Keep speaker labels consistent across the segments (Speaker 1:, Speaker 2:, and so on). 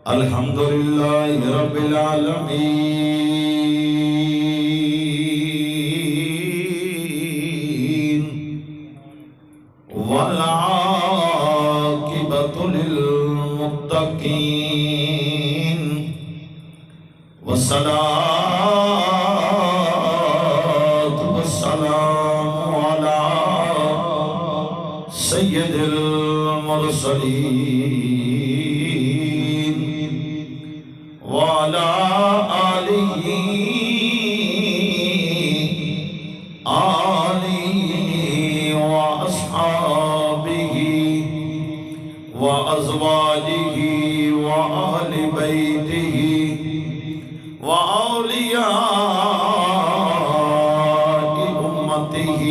Speaker 1: الحمدللہ رب العالمین والعاقبۃ للمتقین والصلاة والسلام علی سید المرسلین وعلى آله وأصحابه وأزواجه وأهل بيته وأولياء أمته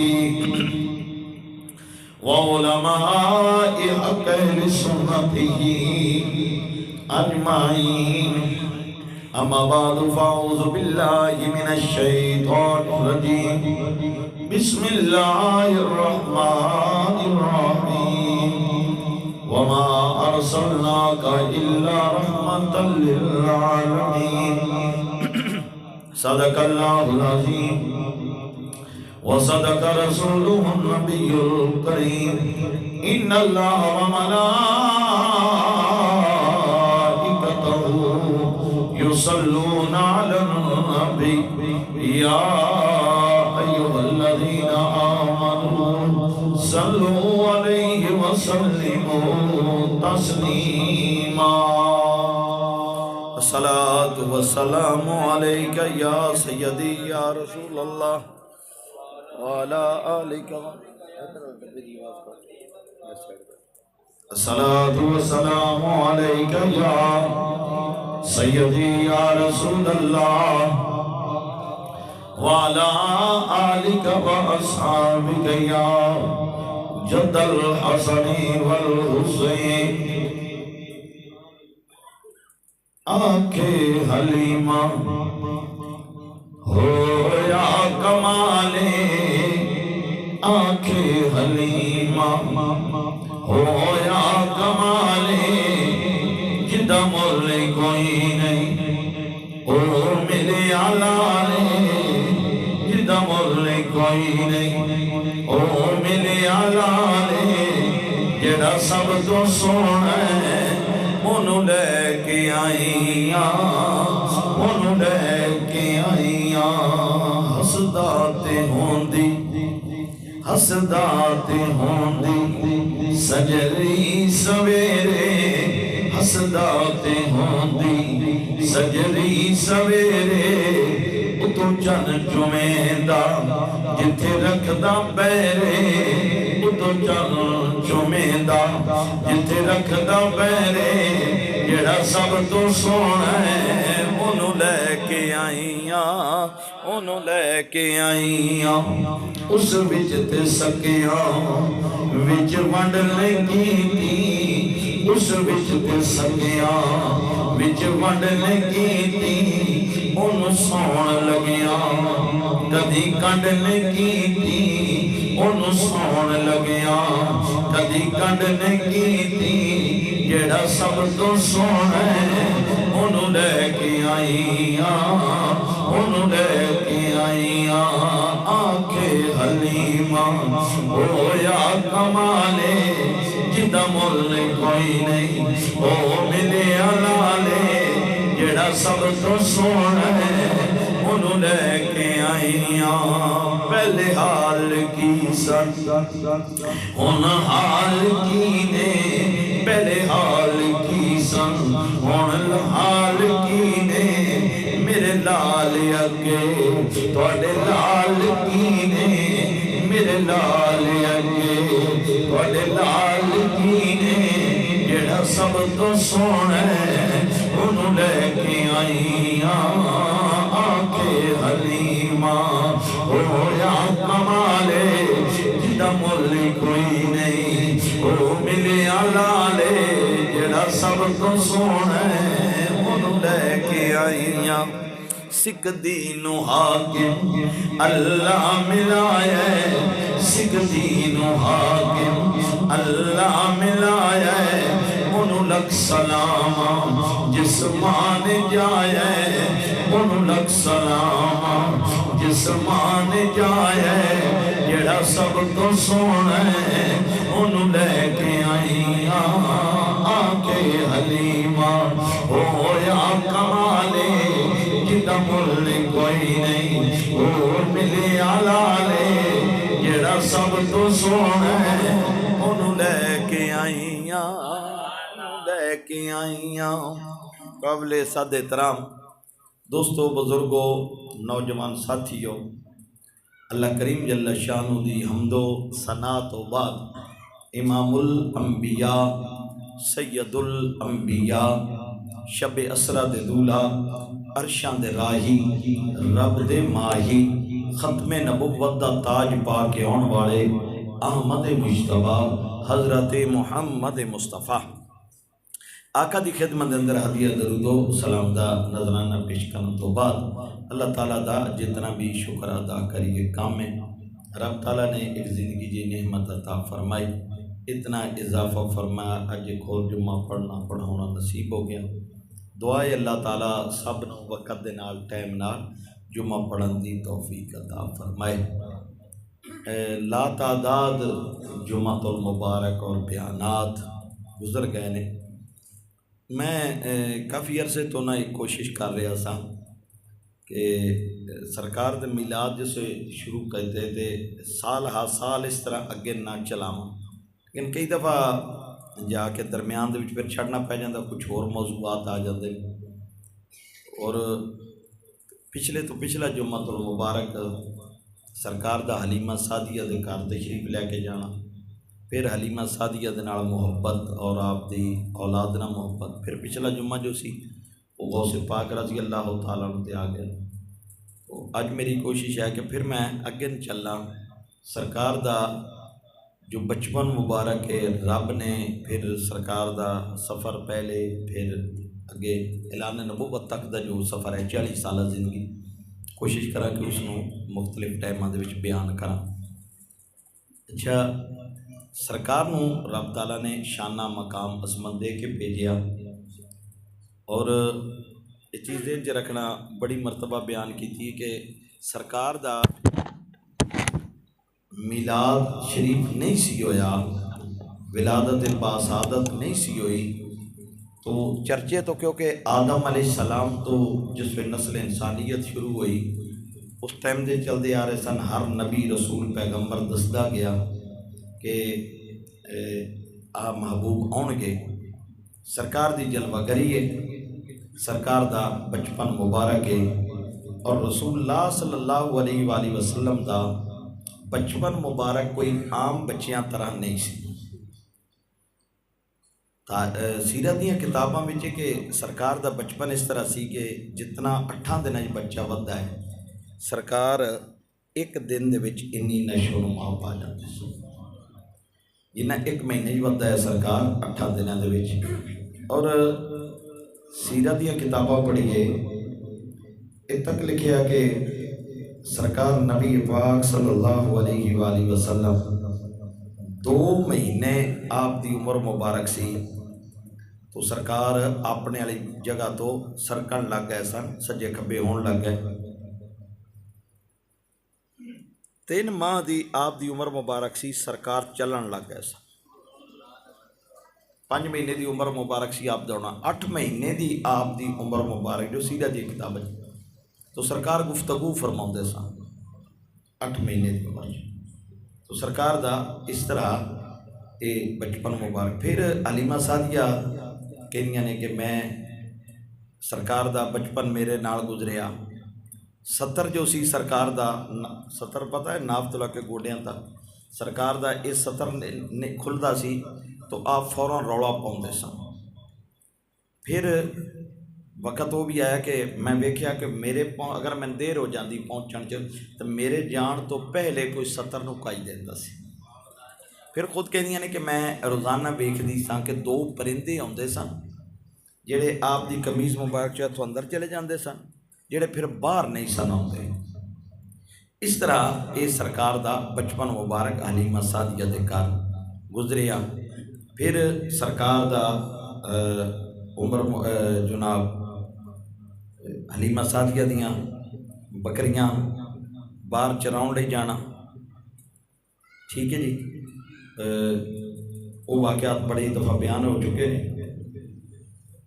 Speaker 1: وعلماء أهل سنته أجمعين. أما بعد فأعوذ بالله من الشيطان الرجيم. بسم الله الرحمن الرحيم. وما أرسلناك إلا رحمة للعالمين. صدق الله العظيم وصدق رسوله النبي الكريم. إن الله وملائكته يصلون على النبي يا أيها الذين آمنوا صلوا عليه وسلموا تسليما. الصلاة والسلام عليك يا سيدي يا رسول الله وعلى آلك. الصلاة والسلام عليك يا سيدي يا رسول الله وعلى آلك وأصحابك يا جد الحسن والحسين. آنکھیں حلیمہ ہو یا کمالے، آنکھیں حلیمہ ہو یا کمالے، جدہ مل کوئی نہیں او ملے علالے، جدہ مل کوئی نہیں او ملے علالے، جڑا سب تو سونا ہے انہوں لے کے آئیاں، انہوں لے کے آئیاں. حسداتے ہوندی حسداتے ہوندی سجری سویرے، حسداتے ہوندی سجری سویرے، اتو چن چمیندہ جتھے رکھدا پیرے، اتو چن چمیندہ جتھے رکھدا پیرے، جڑا سب تو سونا ہے انہوں لے کے آئیاں، انہوں لے کے آئیاں. اس وچ تے سکیاں وچ ونڈ لگی تھی، اس وچ تے سکیاں وچ ونڈ لگی تھی، انہوں سون لگیاں کدی کنڈ لگی تھی، انہوں سون لگیاں کدی کنڈ لگی تھی، جڑا سب تو سونا ہے انہوں لے کے آئیاں، انہوں لے کے آئیاں. آنکھیں حلیمہ ہو یا کمالے، جدہ مل کوئی نہیں او ملے علالے، جڑا سب تو سونا ہے انہوں لے کے آئیاں. پہلے حال کی سن ان حال کی نے، پہلے حال کی سن ان حال کی نے، میرے لال اگے توڑے لال کی نے، میرے لال اگے توڑے لال کی نے، جڑا سب تو سونا ہے انہوں لے کے آئیاں. آنکھیں حلیمہ ہو یا کمالے، جدہ مل کوئی نہیں او ملے علالے، جڑا سب تو سونا ہے انہوں لے کے آئیاں. سکھ دینو حاکم اللہ ملایا ہے، سکھ دینو حاکم اللہ ملایا ہے، انہوں لکھ سلام جس مان جائے انہوں لکھ سلام جس مان جائے جڑا سب تو سونا ہے انہوں لے کے آئیاں آکے حلیمہ ہویا کمالے جدہ مل کوئی نہیں اور ملے علالے جڑا سب تو سونا ہے انہوں لے کے آئیاں لے کے آئیاں۔ قابل صد احترام دوستو بزرگو نوجوان ساتھیو، اللہ کریم جل شانہ دی حمد و ثنا تو بعد امام الانبیاء سید الانبیاء شب اسرا دے دولا عرشاں دے راہی رب دے ماہی ختم نبوت دا تاج پا کے آن والے احمد مجتبیٰ حضرت محمد مصطفیٰ آقا دی خدمت اندر ہدیہ درود و سلام دا نظرانہ پیش کرنے تو بعد اللہ تعالیٰ دا جتنا بھی شکر ادا کریے کام میں رب تعالیٰ نے ایک زندگی جی نعمت عطا فرمائی، اتنا اضافہ فرمایا، اج ایک اور جمعہ پڑھانا نصیب ہو گیا۔ دعائے اللہ تعالیٰ سب نو وقت دے نال ٹائم نال جمعہ پڑھن دی توفیق عطا فرمائے۔ لا تعداد جمعہ المبارک اور بیانات گزر گئے نے۔ میں کافی عرصے تو نہ ایک کوشش کر رہا سا کہ سرکار دے میلاد جسے شروع کرتے تھے سال ہا سال اس طرح اگے نہ چلاواں، لیکن کئی دفعہ جا کے درمیان دے وچ پھر چھڑنا پہ جاندہ، کچھ اور موضوعات آ جاندے، اور پچھلے تو پچھلا جمعہ المبارک سرکار دا حلیمہ سعدیہ دے گھر تشریف لے کے جانا، پھر حلیمہ سعدیہ دے نال محبت اور آپ دی اولاد نہ محبت، پھر پچھلا جمعہ جو سی وہ غوث پاک رضی اللہ تعالیٰ عنہ تے آ گیا۔ تو اج میری کوشش ہے کہ پھر میں اگن چلنا سرکار دا جو بچپن مبارک ہے رب نے پھر سرکار دا سفر پہلے پھر اگے اعلان نبوت تک دا جو سفر ہے 40 سالہ زندگی کوشش کرا کہ اس نو مختلف ٹائماں دے وچ بیان کرا۔ اچھا سرکار نو رب تعالیٰ نے شانہ مقام عظمت دے کے بھیجیا، اور یہ چیز دین چ رکھنا بڑی مرتبہ بیان کی تھی کہ سرکار دا میلاد شریف نہیں سی ہویا، ولادت باسعادت نہیں سی ہوئی، تو چرچے تو کیونکہ آدم علیہ السلام تو جس پہ نسل انسانیت شروع ہوئی اس ٹائم دے چلتے آ رہے سن، ہر نبی رسول پیغمبر دسدا گیا کہ محبوب آن گے، سرکار دی جلوہ گری ہے، سرکار دا بچپن مبارک ہے، اور رسول اللہ صلی اللہ علیہ وآلہ وسلم دا بچپن مبارک کوئی عام بچیاں طرح نہیں سی۔ سیرت دیاں کتاباں وچ کہ سرکار دا بچپن اس طرح سی کہ جتنا 8 دن بچہ وددا ہے سرکار ایک دن دے وچ انی نشو نما پا جاندے سی، جنہ ایک مہینے وددا ہے سرکار 8 دنوں دے وچ۔ اور سیرت دیاں کتاباں پڑھیے ات تک لکھیا کہ سرکار نبی پاک صلی اللہ علیہ وآلہ وسلم 2 مہینے آپ دی عمر مبارک سی تو سرکار اپنے والی جگہ تو سرکن لگ گئے سن، سجے کھبے ہون لگ گئے۔ 3 ماہ دی آپ دی عمر مبارک سی، سرکار چلن لگ گئے سن۔ 5 مہینے دی عمر مبارک سی آپ دونا، 8 مہینے دی آپ دی عمر مبارک جو سیدھا دی کتاب ہے تو سرکار گفتگو فرماؤں دے سن 8 مہینے دی عمر، تو سرکار دا اس طرح اے بچپن مبارک۔ پھر حلیمہ سعدیہ کہنیاں نے کہ میں سرکار دا بچپن میرے نال گزریا، 70 جو سی سرکار دا 70 پتہ ہے ناف تو کے گوڑیاں تا سرکار دا اس 70 کھلدا سی تو آپ فوراً رولا پاؤندے سن۔ پھر وقت وہ بھی آیا کہ میں ویکھیا کہ میرے اگر میں دیر ہو جاندی پہنچن چ تو میرے جان تو پہلے کوئی 70 نو کائی دیندا سی۔ پھر خود کہندیاں نے کہ میں روزانہ ویکھدی ساں کہ 2 پرندے آندے سن جڑے آپ دی قمیض مبارک چ تو اندر چلے جاندے سن، جڑے پھر باہر نہیں سن آندے۔ اس طرح یہ سرکار دا بچپن مبارک حلیمہ سعدیہ دے گھر گزریا۔ پھر سرکار دا عمر جناب حلیمہ سعدیہ دیاں بکریاں باہر چراؤن لے جانا، ٹھیک ہے جی، وہ واقعات بڑی دفعہ بیان ہو چکے ہیں۔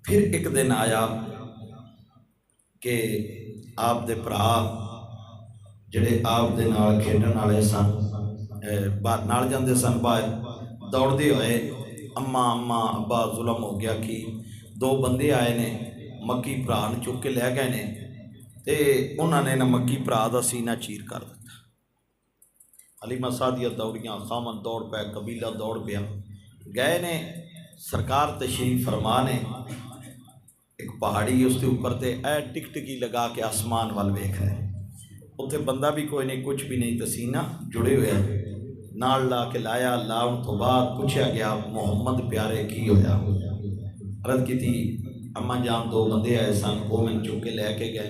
Speaker 1: پھر ایک دن آیا کہ آپ دے بھرا جڑے آپ دے نال کھیڈن والے سن باہر نال جاندے سن، باہر دوڑدے ہوئے اماں اماں ابا ظلم ہو گیا کہ دو بندے آئے نے مکی بھرا نوں چک کے لے گئے نے تے انہوں نے مکی بھرا دا سینہ چیر کر دیتا۔ حلیمہ سعدیہ دوڑیاں، خامن دوڑ پے، قبیلہ دوڑ پیا، گئے نے سرکار تشریف فرما نے ایک پہاڑی اس کے اوپر تے اے ٹکٹکی لگا کے آسمان وال ویکھ رہے، اتنے بندہ بھی کوئی نہیں، کچھ بھی نہیں، تے سینہ جڑے ہوئے نال لا کے لایا، لاؤن تو بعد پوچھا گیا محمد پیارے کی ہویا؟ عرض کی تھی اماں جان دو بندے آئے سن، وہ میں چک کے لے کے گئے،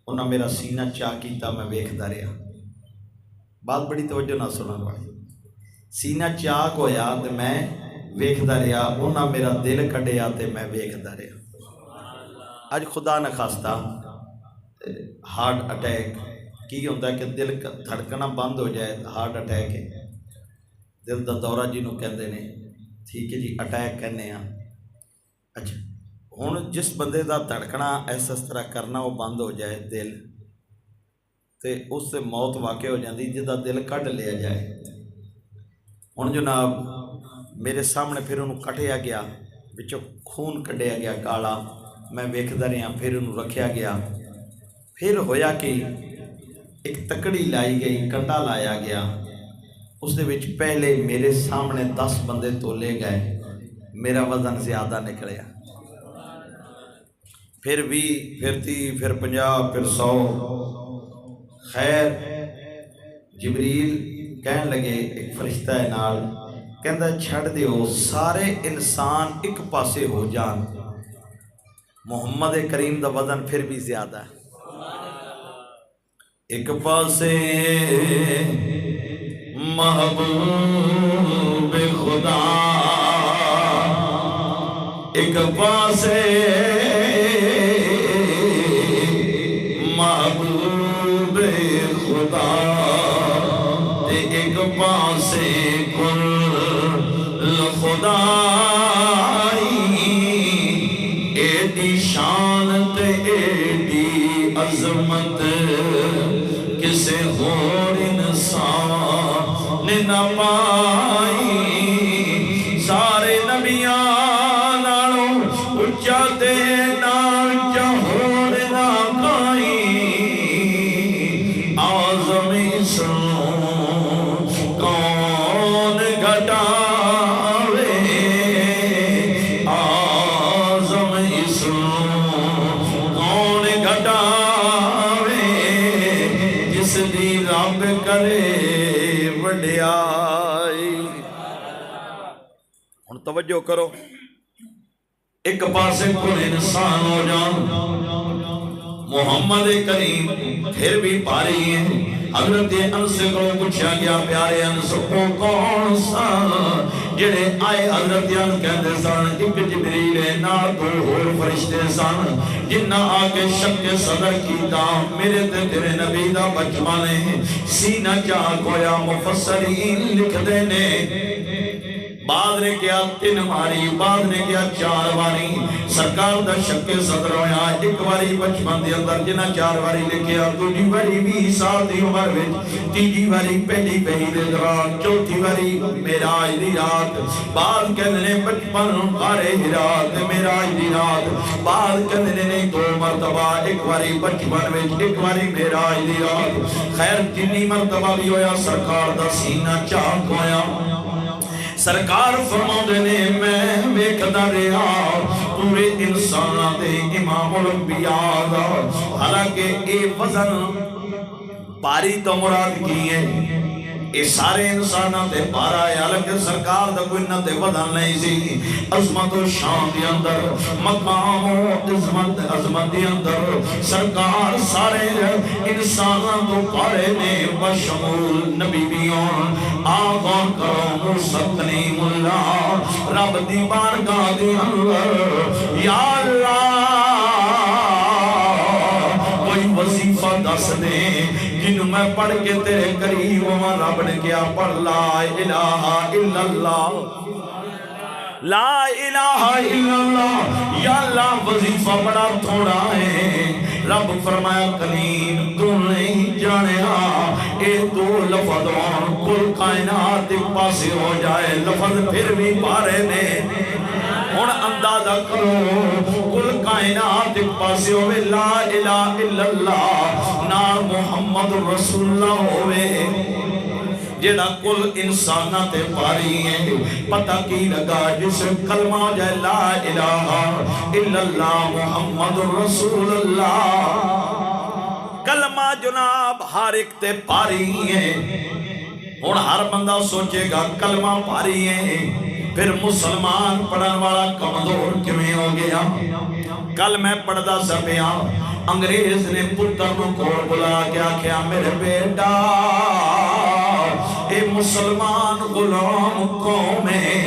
Speaker 1: انہاں میرا سینہ چاہ کیتا، میں ویکھدا رہا۔ بات بڑی توجہ نہ سنن والی، سینہ چاک ہویا تے میں ویکھدا رہا، انہاں میرا دل کڈیا تے میں ویکھدا رہا۔ اج خدا نہ خواستہ ہارٹ اٹیک کی ہوتا ہے کہ دل دھڑکنا بند ہو جائے، ہارٹ اٹیک ہے، دل دا دورہ جنہوں کہندے نے، ٹھیک ہے جی، اٹیک کہنے ہیں۔ اچھا ہن جس بندے دا دھڑکنا اس طرح کرنا وہ بند ہو جائے دل تے اس سے موت واقع ہو جاتی جدا دل کڈ لیا جائے۔ ہن جناب میرے سامنے پھر انہوں کٹیا گیا، بچوں خون کڈیا گیا کالا، میں ویکھدا رہا، پھر انہوں رکھیا گیا، پھر ہویا کہ ایک تکڑی لائی گئی، کنڈا لایا گیا، اس دے وچ پہلے میرے سامنے 10 بندے تولے گئے، میرا وزن زیادہ نکلیا، پھر 20، پھر 30، پھر 50، پھر 100۔ خیر جبریل کہن لگے ایک فرشتہ ہے نال، کہندا چھڑ دیو سارے انسان ایک پاسے ہو جان، محمد کریم دا وزن پھر بھی زیادہ ہے۔ ایک پاسے محبوب خدا، ایک پاسے محبوب خدا، ایک پاسے کل خدائی، ایڈی شان تے ایڈی عظمت کسے اور انسان نے نہ پائی، سارے نبیاں نالوں اچا تے نال جہور نہ کائی، اعظم اسلام کون گھٹاوے، اعظم اسلام کون گھٹاوے، جس دی رب کرے وڈیائی۔ ہن توجہ کرو، ایک پاسے کل انسان ہو جان، محمد کریم پھر بھی پاری ہے۔ حضرت انس کو پوچھا گیا پیارے انس کو کون سا جڑے آئے؟ حضرت انس کہتے سن ایک جبریل نال دو اور فرشتے سن جنہ آکے شک صدر کیتا، میرے تے تیرے نبی دا بچپانے سینہ چاک ہویا۔ مفسرین لکھ دینے بعد نے کیا 3 باری، بعد نے کیا 4 باری، سرکار دا شک صدر ہویا۔ ایک باری بچپن دے اندر جنہ 4 باری لکھیا، دوجی باری 20 سال دی عمر وچ، تیجی باری پہلی پہی دے دوران، چوتھی باری معراج دی رات، بعد کہندے نے بچپن غار حرا تے معراج دی رات، بعد کہندے نے 2 مرتبہ، ایک باری بچپن وچ، ایک باری معراج دی رات۔ خیر جنی مرتبہ بھی ہویا سرکار دا سینہ چاک ہویا۔ سرکار فرماؤں نے میں ویکھدا رہا پورے انساناں تے امام الانبیاء دا، حالانکہ اے وزن باری تو مراد کی ہے، یہ سارے انسانوں تے پارا ہے، حالانکہ سرکار دا کوئی نہ تے بدل نہیں سی. عظمت و شان دے اندر، مقام و عظمت دے اندر سرکار سارے انسانوں تو پارے نے، بشمول نبی بیوں. آغان کرو مستقیم اللہ رب دی بارگاہ دے اندر، یا اللہ کوئی وظیفہ دس دے جنہوں میں پڑھ کے تیرے قریب ہوں. رب نے کیا پڑھ لا الہ الا اللہ، لا الہ الا اللہ. یا اللہ وظیفہ بڑا تھوڑا ہے. رب فرمایا کلیم تو نہیں جانیا اے دو لفظ کل کائنات ایک پاسے ہو جائے، لفظ پھر بھی پارے نے. ہن اندازہ کرو کل کائنات ایک پاسے ہوئے، لا الہ الا اللہ نال محمد رسول اللہ ہوئے، جیڑا کل انسانہ تے پاری ہے. پتہ کی لگا جس کلمہ جائے لا الہ الا اللہ محمد رسول اللہ، کلمہ جناب ہر ایک تے پاری ہے. ہن ہر بندہ سوچے گا کلمہ پاری ہے، پھر مسلمان پڑھن والا کمزور کیویں ہو گیا؟ کل میں پڑھدا سا پیا، انگریز نے پتر نوں کول بلا کے آکھیا میرے بیٹا اے مسلمان غلام قوم ہے،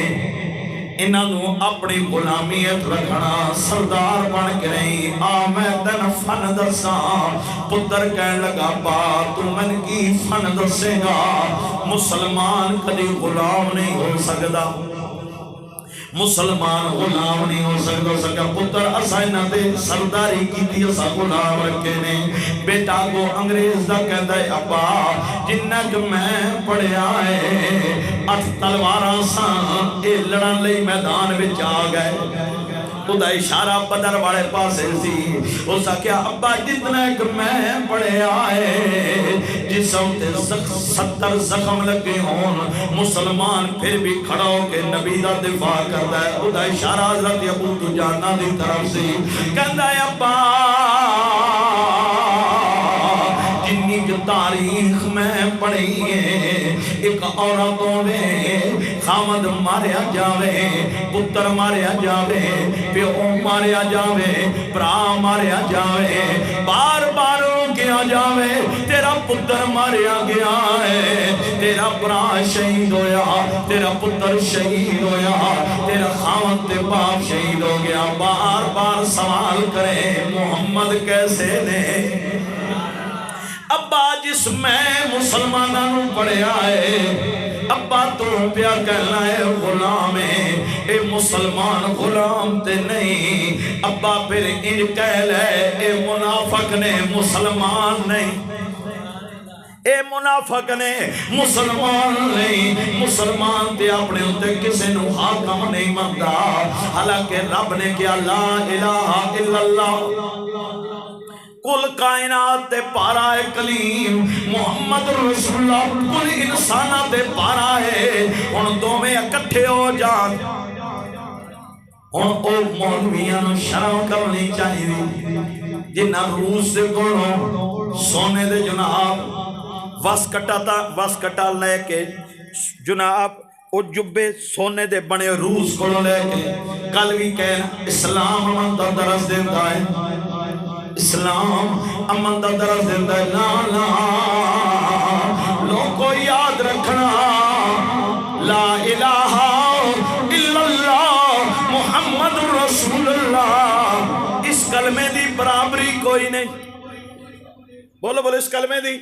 Speaker 1: انہوں اپنی غلامیت رکھنا، سردار بن کے نہیں. آ میں تن فن دساں. پتر کہنے لگا با تو من کی فن دسے گا؟ مسلمان کدی غلام نہیں ہو سکتا، مسلمان غلام نہیں ہو سکتا. پتر اسا انہاں دے سرداری کیتی، اسا غلام رکھے نے. بیٹا کو انگریز دا کہندا ہے ابا جنہ کہ میں پڑھیا ہے 8 تلواراں ساں، اے لڑن لئی میدان وچ آ گئے. خدا اشارہ بدر والے پاسے سی. اس کیا ابا جتنا کہ میں پڑھیا ہے جسم تے 70 زخم لگے ہون، مسلمان پھر بھی کھڑا ہو کے نبی دا دفاع کرتا ہے. خدا اشارہ حضرت ابو دجانہ دی طرف سے کہندا ہے ابا جنی جو تاریخ میں پڑھی ہے، ایک عورتوں نے خامد ماریا جاوے، پتر ماریا جاوے، پیو ماریا جاوے، برا ماریا جاوے، بار بار کیا جاوے تیرا پتر ماریا گیا ہے، تیرا برا شہید ہویا، تیرا پتر شہید ہویا، تیرا خامد تے باپ شہید ہو گیا. بار بار سوال کرے محمد کیسے نے؟ ابا جس میں مسلمانوں پڑھیا ہے، ابا تو پیا کہنا ہے غلام ہے، اے مسلمان غلام تے نہیں. ابا پھر ان کہہ لے اے منافق نے مسلمان نہیں، اے منافق نے مسلمان نہیں. مسلمان تے اپنے ہوتے کسے نو حاکم نہیں منتا، حالانکہ رب نے کیا لا الہ الا اللہ کل کائنات تے پارا ہے کلیم محمد رسول اللہ، کل انسانہ تے پارا ہے. ان دو میں اکٹھے ہو جان. ان او مولویاں نو شرم کرنی چاہیے جنہ روس دے کولوں سونے دے جناب وس کٹا لے کے جناب او جبے سونے دے بنے روس کولوں لے کے کل بھی کہنا اسلام امن دا درس دیندا ہے، اسلام امن دا درس دیندا ہے. لا لوگوں یاد رکھنا لا الہ الا اللہ محمد رسول اللہ، اس کلمے دی برابری کوئی نہیں. بولو بولو اس کلمے دی،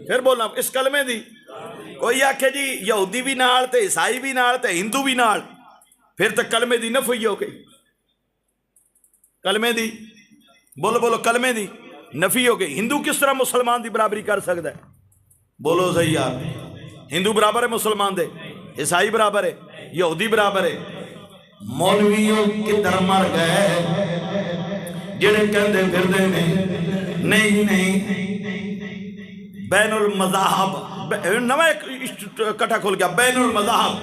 Speaker 1: پھر بولنا اس کلمے دی. کوئی آکھے جی یہودی بھی نال تے عیسائی بھی نال تے ہندو بھی نال، پھر تو کلمے دی نفی ہو گئی. کلمے دی بولو بولو کلمے دی نفی ہو گئی. ہندو کس طرح مسلمان دی برابری کر سکتا ہے؟ بولو صحیح یار. ہندو برابر ہے مسلمان دے، عیسائی برابر ہے، یہودی برابر ہے. مولویوں کدھر مر گئے جڑے کہندے پھردے نے نہیں بین المذاہب، نواں کٹھا کھول گیا بین المذاہب.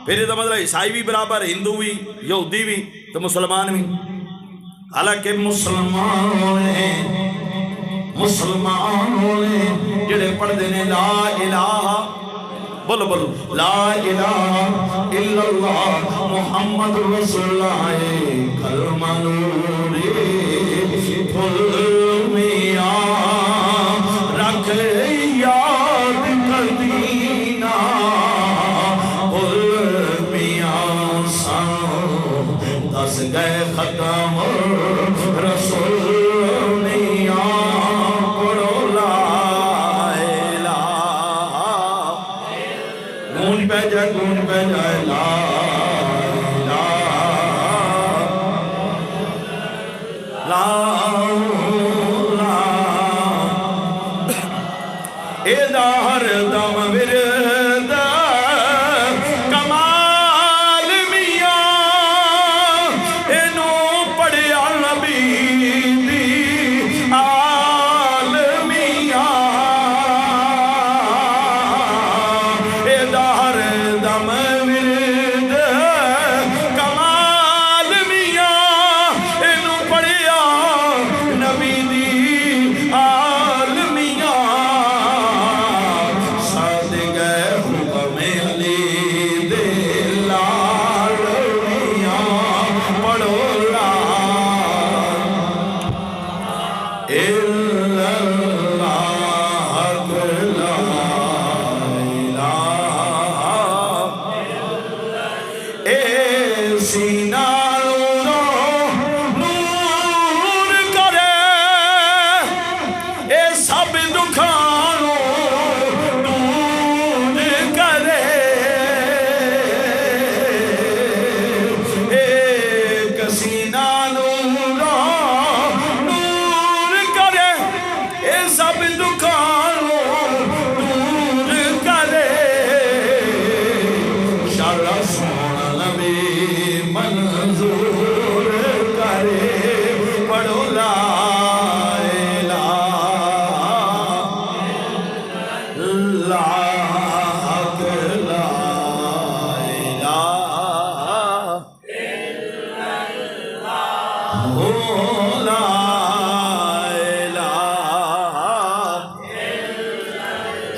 Speaker 1: پھر یہ مطلب عیسائی بھی برابر، ہندو بھی، یہودی بھی تو مسلمان بھی. حالانکہ مسلمانوں نے جڑے پڑھ دینے لا الہ بولو بولو لا الہ الا اللہ محمد رسول اللہ کلمہ نوری پھل میاں رکھ یاد کر دینا پھل میاں سان دس گئے ختم رسول میاں پڑھو لا الہ گونج پہ جائے لا الہ لا ادا ہر دم ورد کمال میاں اینو پڑھیا نبی دی آل میاں ادا ہر دم ورد کمال میاں اینو پڑھیا نبی دی آل میاں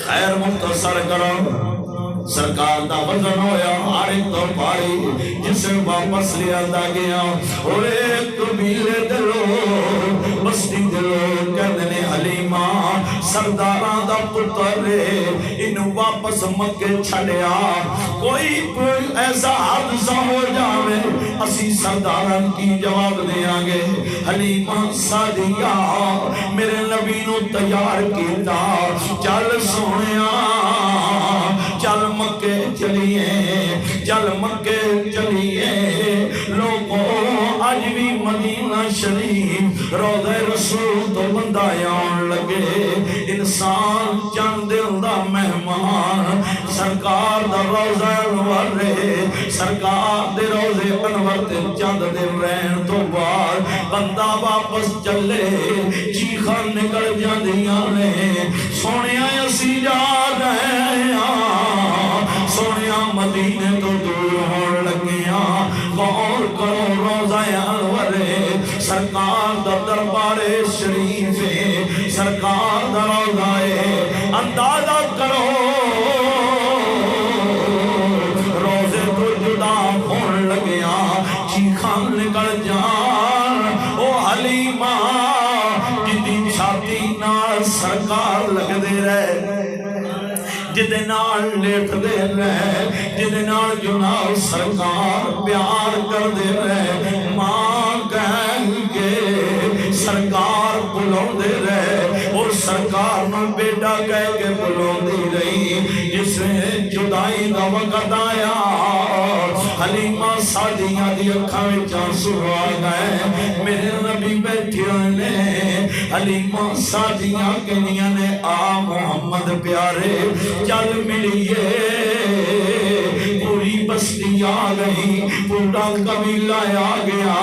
Speaker 1: خیر مختصر کرو سرکار دا وزن ہویا ہر ایک تو پاری جسے واپس لیا دا گیا اور ایک قبیلے دلو بستی دلو کہنے حلیمہ سرداران دا پتر انہوں واپس مکے چھڑیا کوئی ایسا حادثہ ہو جاوے اسی سرداران کی جواب دیا گے حلیمہ سادیہ میرے نبی نو تیار کیتا چل سونیا چل مکے چلیے لوگوں آج بھی مدینہ شریف روضہ رسول تو بندہ آن لگے انسان چند دل دا مہمان سرکار دا روضہ انور سرکار دے روضے انور تے چند دل رہن تو بعد بندہ واپس چلے چیخاں نکل جاندیاں نے سونیا اسی جا گئے سونیا مدینے تو دور ہون لگیاں غور کرو روضہ انور سرکار دا دربار شریف سرکار دا روضہ اندازہ کرو روضے تو جدا ہون لگیاں چیخاں نکل جان او حلیمہ جدی چھاتی نال سرکار لگ دے رہے جدے نال لیٹ دے رہے جدے نال جناب سرکار پیار کر دے رہے ماں کہیں گے سرکار بلون دے رہے اور سرکار نو بیٹا کہہ کے بلون دی رہی جس نے جدائی دا وقت آیا حلیمہ سادیہ دی اکھاں وچ آنسو آ گئے میرے نبی بیٹھے نے حلیمہ سادیہ کہنیاں نے آ محمد پیارے چل ملیے پوری بستی آ گئی پورا قبیلہ آ گیا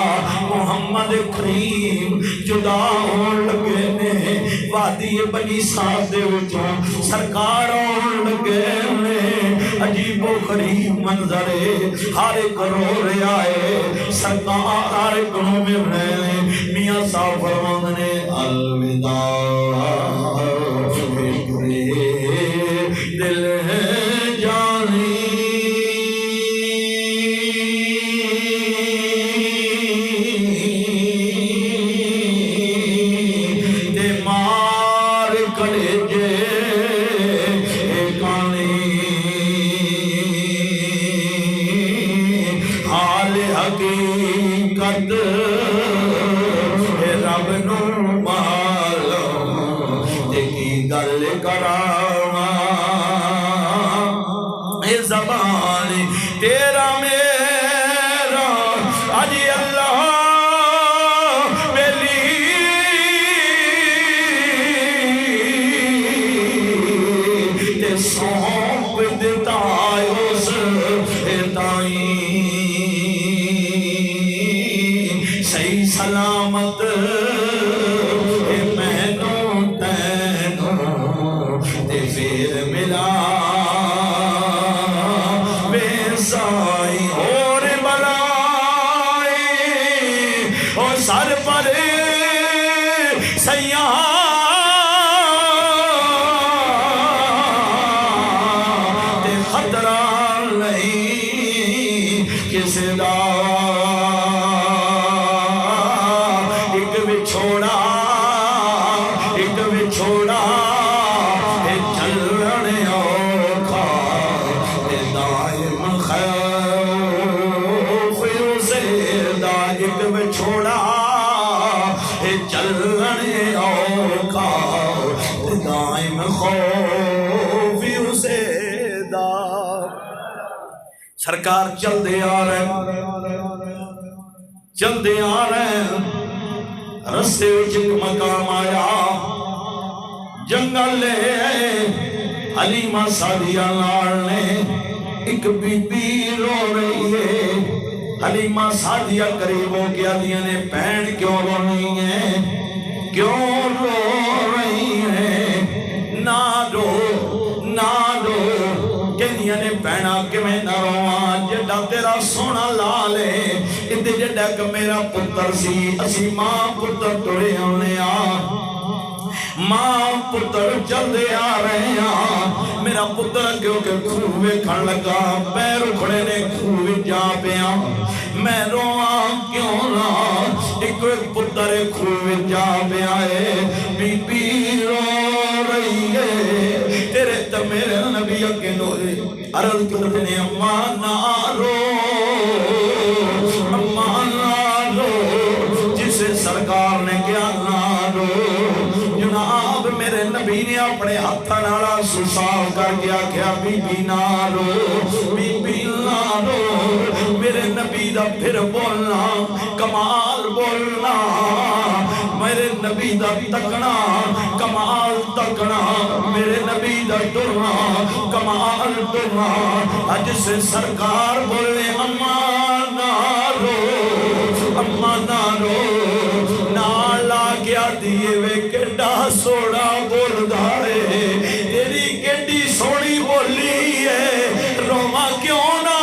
Speaker 1: محمد کریم جدا ہون لگے نے وادی بنی سعد دے وچوں سرکار ہون لگے نے عجیب و غریب منظر ہر ایک رو رہا ہے سرکار ہر ایک رو میں رہے میاں صاحب فرمان نے الوداع صحیح سلامت مینوں تینوں تے پھر ملا بے سائی اور بلائی او سر پر سیاح تے خطرہ نہیں کسی دا ایک بچھوڑا چلن اوکھا تے دائم خوف اسے دا ایک بچھوڑا چلن اوکھا تے دائم خوف اسے دا سرکار چل دے آ رہے رستے وچ ایک مقام آیا جنگل حلیمہ سعدیہ نال نے ایک بی بی رو رہی ہے حلیمہ سعدیہ قریب ہو گیا دیا نے بہن کیوں رو رہی ہے نہ رو کہنیاں نے بہنا کہ میں نہ رواں جڑا تیرا سونا لال ہے ادھے جڑا کہ میرا پتر سی اسی ماں پتر ٹرے ہونے ماں پتر چلدے آ رہے ہیں میرا پتر کیونکہ کھوے کھڑ لگا پیر اکھڑے نے کھوے جا پیا میں رواں کیوں نہ ایک پتر کھوے جا پیا ہے بی بی رو رہی ہے تیرے تو میرے نبی کے نورے عرض کرتے نے اماں نہ رو جسے سرکار نے کیا نہ رو جناب میرے نبی نے اپنے ہاتھ نالا سسال کر گیا کیا بی بی نہ رو میرے نبی دا پھر بولنا کمال بولنا میرے نبی دا تکنا کمال تکنا میرے نبی دا ڈرنا کمال ڈرنا اج سے سرکار بولے اماں نہ رو نالا گیا دیئے وے کیڈا سوڑا بول دارے تیری کیڈی سوڑی بولی ہے روما کیوں نہ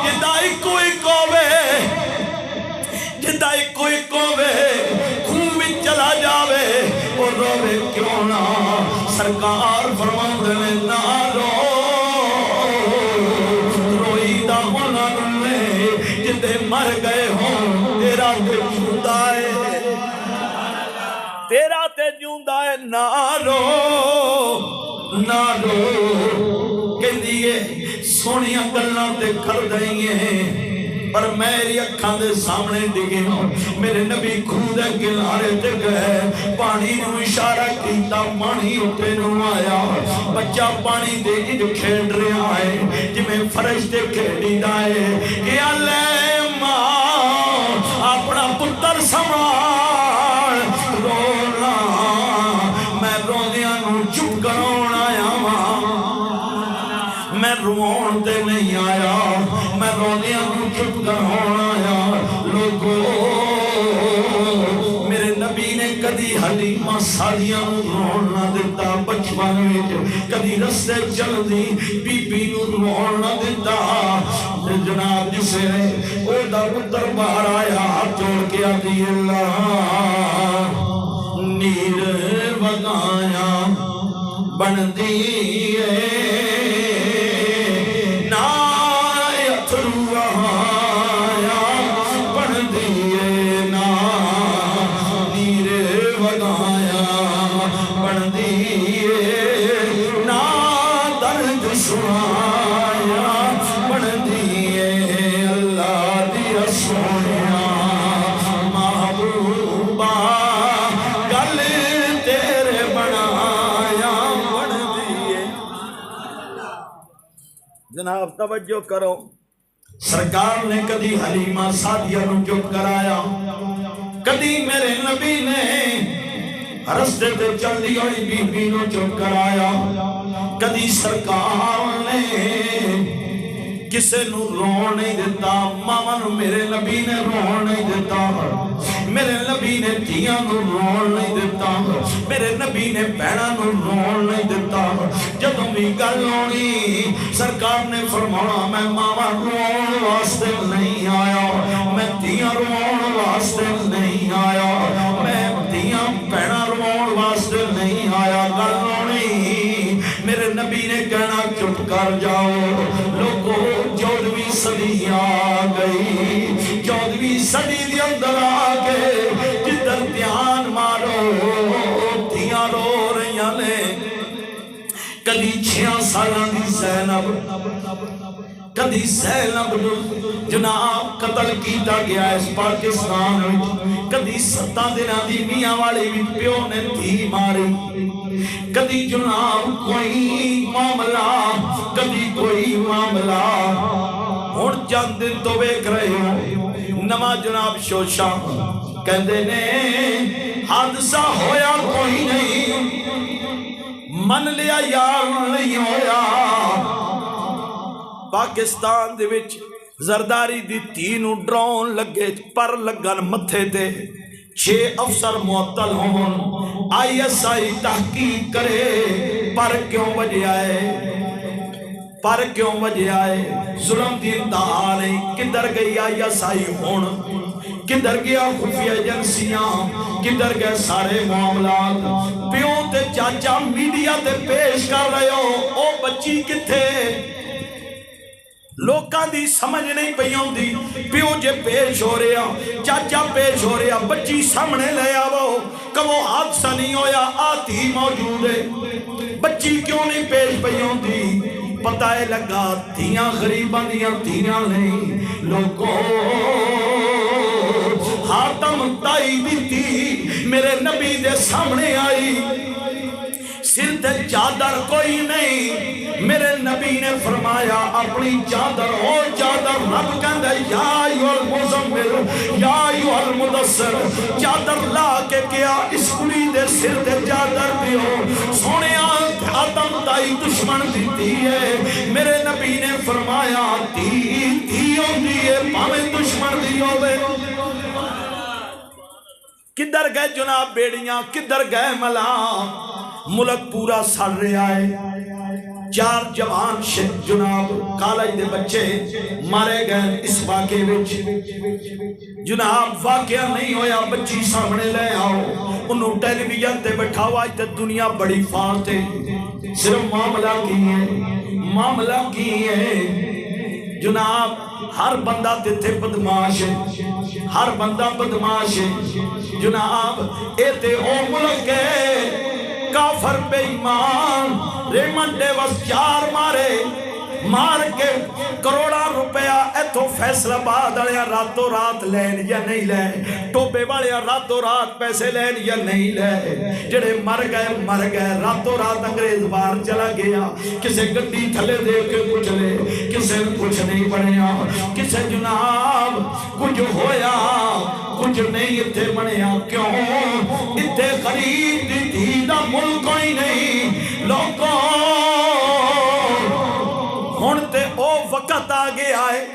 Speaker 1: جدائی کوئی کووے خوبی چلا جاوے اور روے کیوں نہ سرکار فرماند میں نہ روئی دا ہونا نے جتے مر گئے ہوں تیرا تے جوندہ ہے نہ رو کہندیے سونیاں گلاں تے کر دئیے پر میری اکھاں دے سامنے ڈگے ہوں میرے نبی کھودے کنارے تے گئے پانی نو اشارہ کیتا پانی اٹھے نو آیا بچہ پانی دے اج کھیڑ رہا ہے جمیں فرشتے کھیڑی دائے کہ اللہ ماں اپنا پتر سنبھال رونا میں روندیاں نو چپ کراون آیا میں روان دے نہیں آیا میں روندیاں نو چپ کراون آیا لوگو میرے نبی نے کدی حلیمہ سعدیہ نو رون نہ دیتا بچپن وچ کدی رستے چل دی بی بی نو رون نہ دیتا جناب جسے او دا پتر باہر آیا ہاتھ جوڑ کے آتی اللہ نیر وگایا بن دیئے جناب توجہ کرو سرکار نے کدی حلیمہ سعدیہ نو چپ کرایا کدی میرے نبی نے رستے تے چل دی ہوئی بی بی نو چپ کرایا کدی سرکار نے کسے نو رون نہیں دیتا، ماما نو میرے نبی نے رون نہیں دیتا، میرے نبی نے دھیاں نو رون نہیں دیتا، میرے نبی نے بہناں نو رون نہیں دیتا۔ جدوں بھی گل ہونی سرکار نے فرمایا میں ماما رون واسطے نہیں آیا، میں دھیاں رون واسطے نہیں آیا، میں دھیاں بہناں رون واسطے نہیں آیا۔ گل ہونی میرے نبی نے کہنا چپ کر جاؤ لوگو، 14ویں صدی آ گئی، 14ویں صدی دے اندر آ کے جدھر دھیان مارو دھیاں رو رہیاں نے۔ کدی 6 سالاں دی زینب، کدی زینب جناب قتل کیتا گیا اس پاکستان وچ، کدی 7 دناں دی میاں والی بھی پیو نے دھی ماری، کدی جناب کوئی معاملہ کدی کوئی معاملہ۔ ہن چند دن تو ویکھ رہے ہو نواں جناب شوشا کہندے نے حادثہ ہویا کوئی نہیں، من لیا یار نہیں ہویا۔ پاکستان دے وچ زرداری دی دھی نو ڈرون لگے پر لگن متھے تے، 6 افسر معطل ہون، ISI تحقیق کرے پر کیوں وجہ آئے، پر کیوں وجہ آئے، ظلم دی انتہا نہیں۔ کدھر گئی ISI ہون، کدھر گیا خفیہ ایجنسیاں، کدھر گئے سارے معاملات؟ پیو تے چاچا میڈیا تے پیش کر رہے ہو، او بچی کتھے؟ لوکاں دی سمجھ نہیں پئی ہوندی، پیو جے پیش ہو رہا، چاچا پیش ہو رہا، بچی سامنے لے آو، کبو حادثہ نہیں ہویا آتی موجود ہے، بچی کیوں نہیں پیش پئی ہوندی؟ پتہ ہے لگا دھیاں غریباں دیاں دھیاں نہیں، لوگوں حاتم تائی دیتی میرے نبی دے سامنے آئی، سر تے چادر کوئی نہیں، میرے نبی نے فرمایا اپنی چادر ہو چادر، رب کہندا یا ایھا المزمل یا ایھا المدثر، چادر لا کے کیا اس کلی دے سر تے چادر دیو، سونیا آدم تائی دشمن دیتی ہے، میرے نبی نے فرمایا تھی ہوندی ہے پاویں دشمن دی ہوے۔ کدھر گئے جناب بیڑیاں، کدھر گئے ملا، ملک پورا سڑ رہا ہے۔ 4 جوان جناب کالج دے بچے مارے گئے اس واقعے وچ، جناب واقعہ نہیں ہویا، بچی سامنے لے آؤ، انہوں ٹیلی ویژن تے بٹھاؤ، آج تے دنیا بڑی فارت ہے، صرف معاملہ کی ہے، معاملہ کی ہے جناب، ہر بندہ دیتے بدماش ہے، ہر بندہ بدماش ہے جناب، اے تے او ملک ہے کافر بے ایمان، ریمنڈ ڈیوس 4 مارے، مار کے کروڑا روپیہ ایتھو فیصل آباد والے راتوں رات لین یا نہیں لے، ٹوبے والے راتوں رات پیسے لین یا نہیں لے، جڑے مر گئے راتوں رات انگریز بار چلا گیا، کسے گڈی تھلے دے کے کچھ لے، کسے کچھ نہیں بنیا، کسے جناب کچھ ہویا کچھ نہیں اتھے بنیا، کیوں اتھے غریب دی دھی دا ملک کوئی نہیں لوگوں۔ ہن تے او وقت آگے آئے،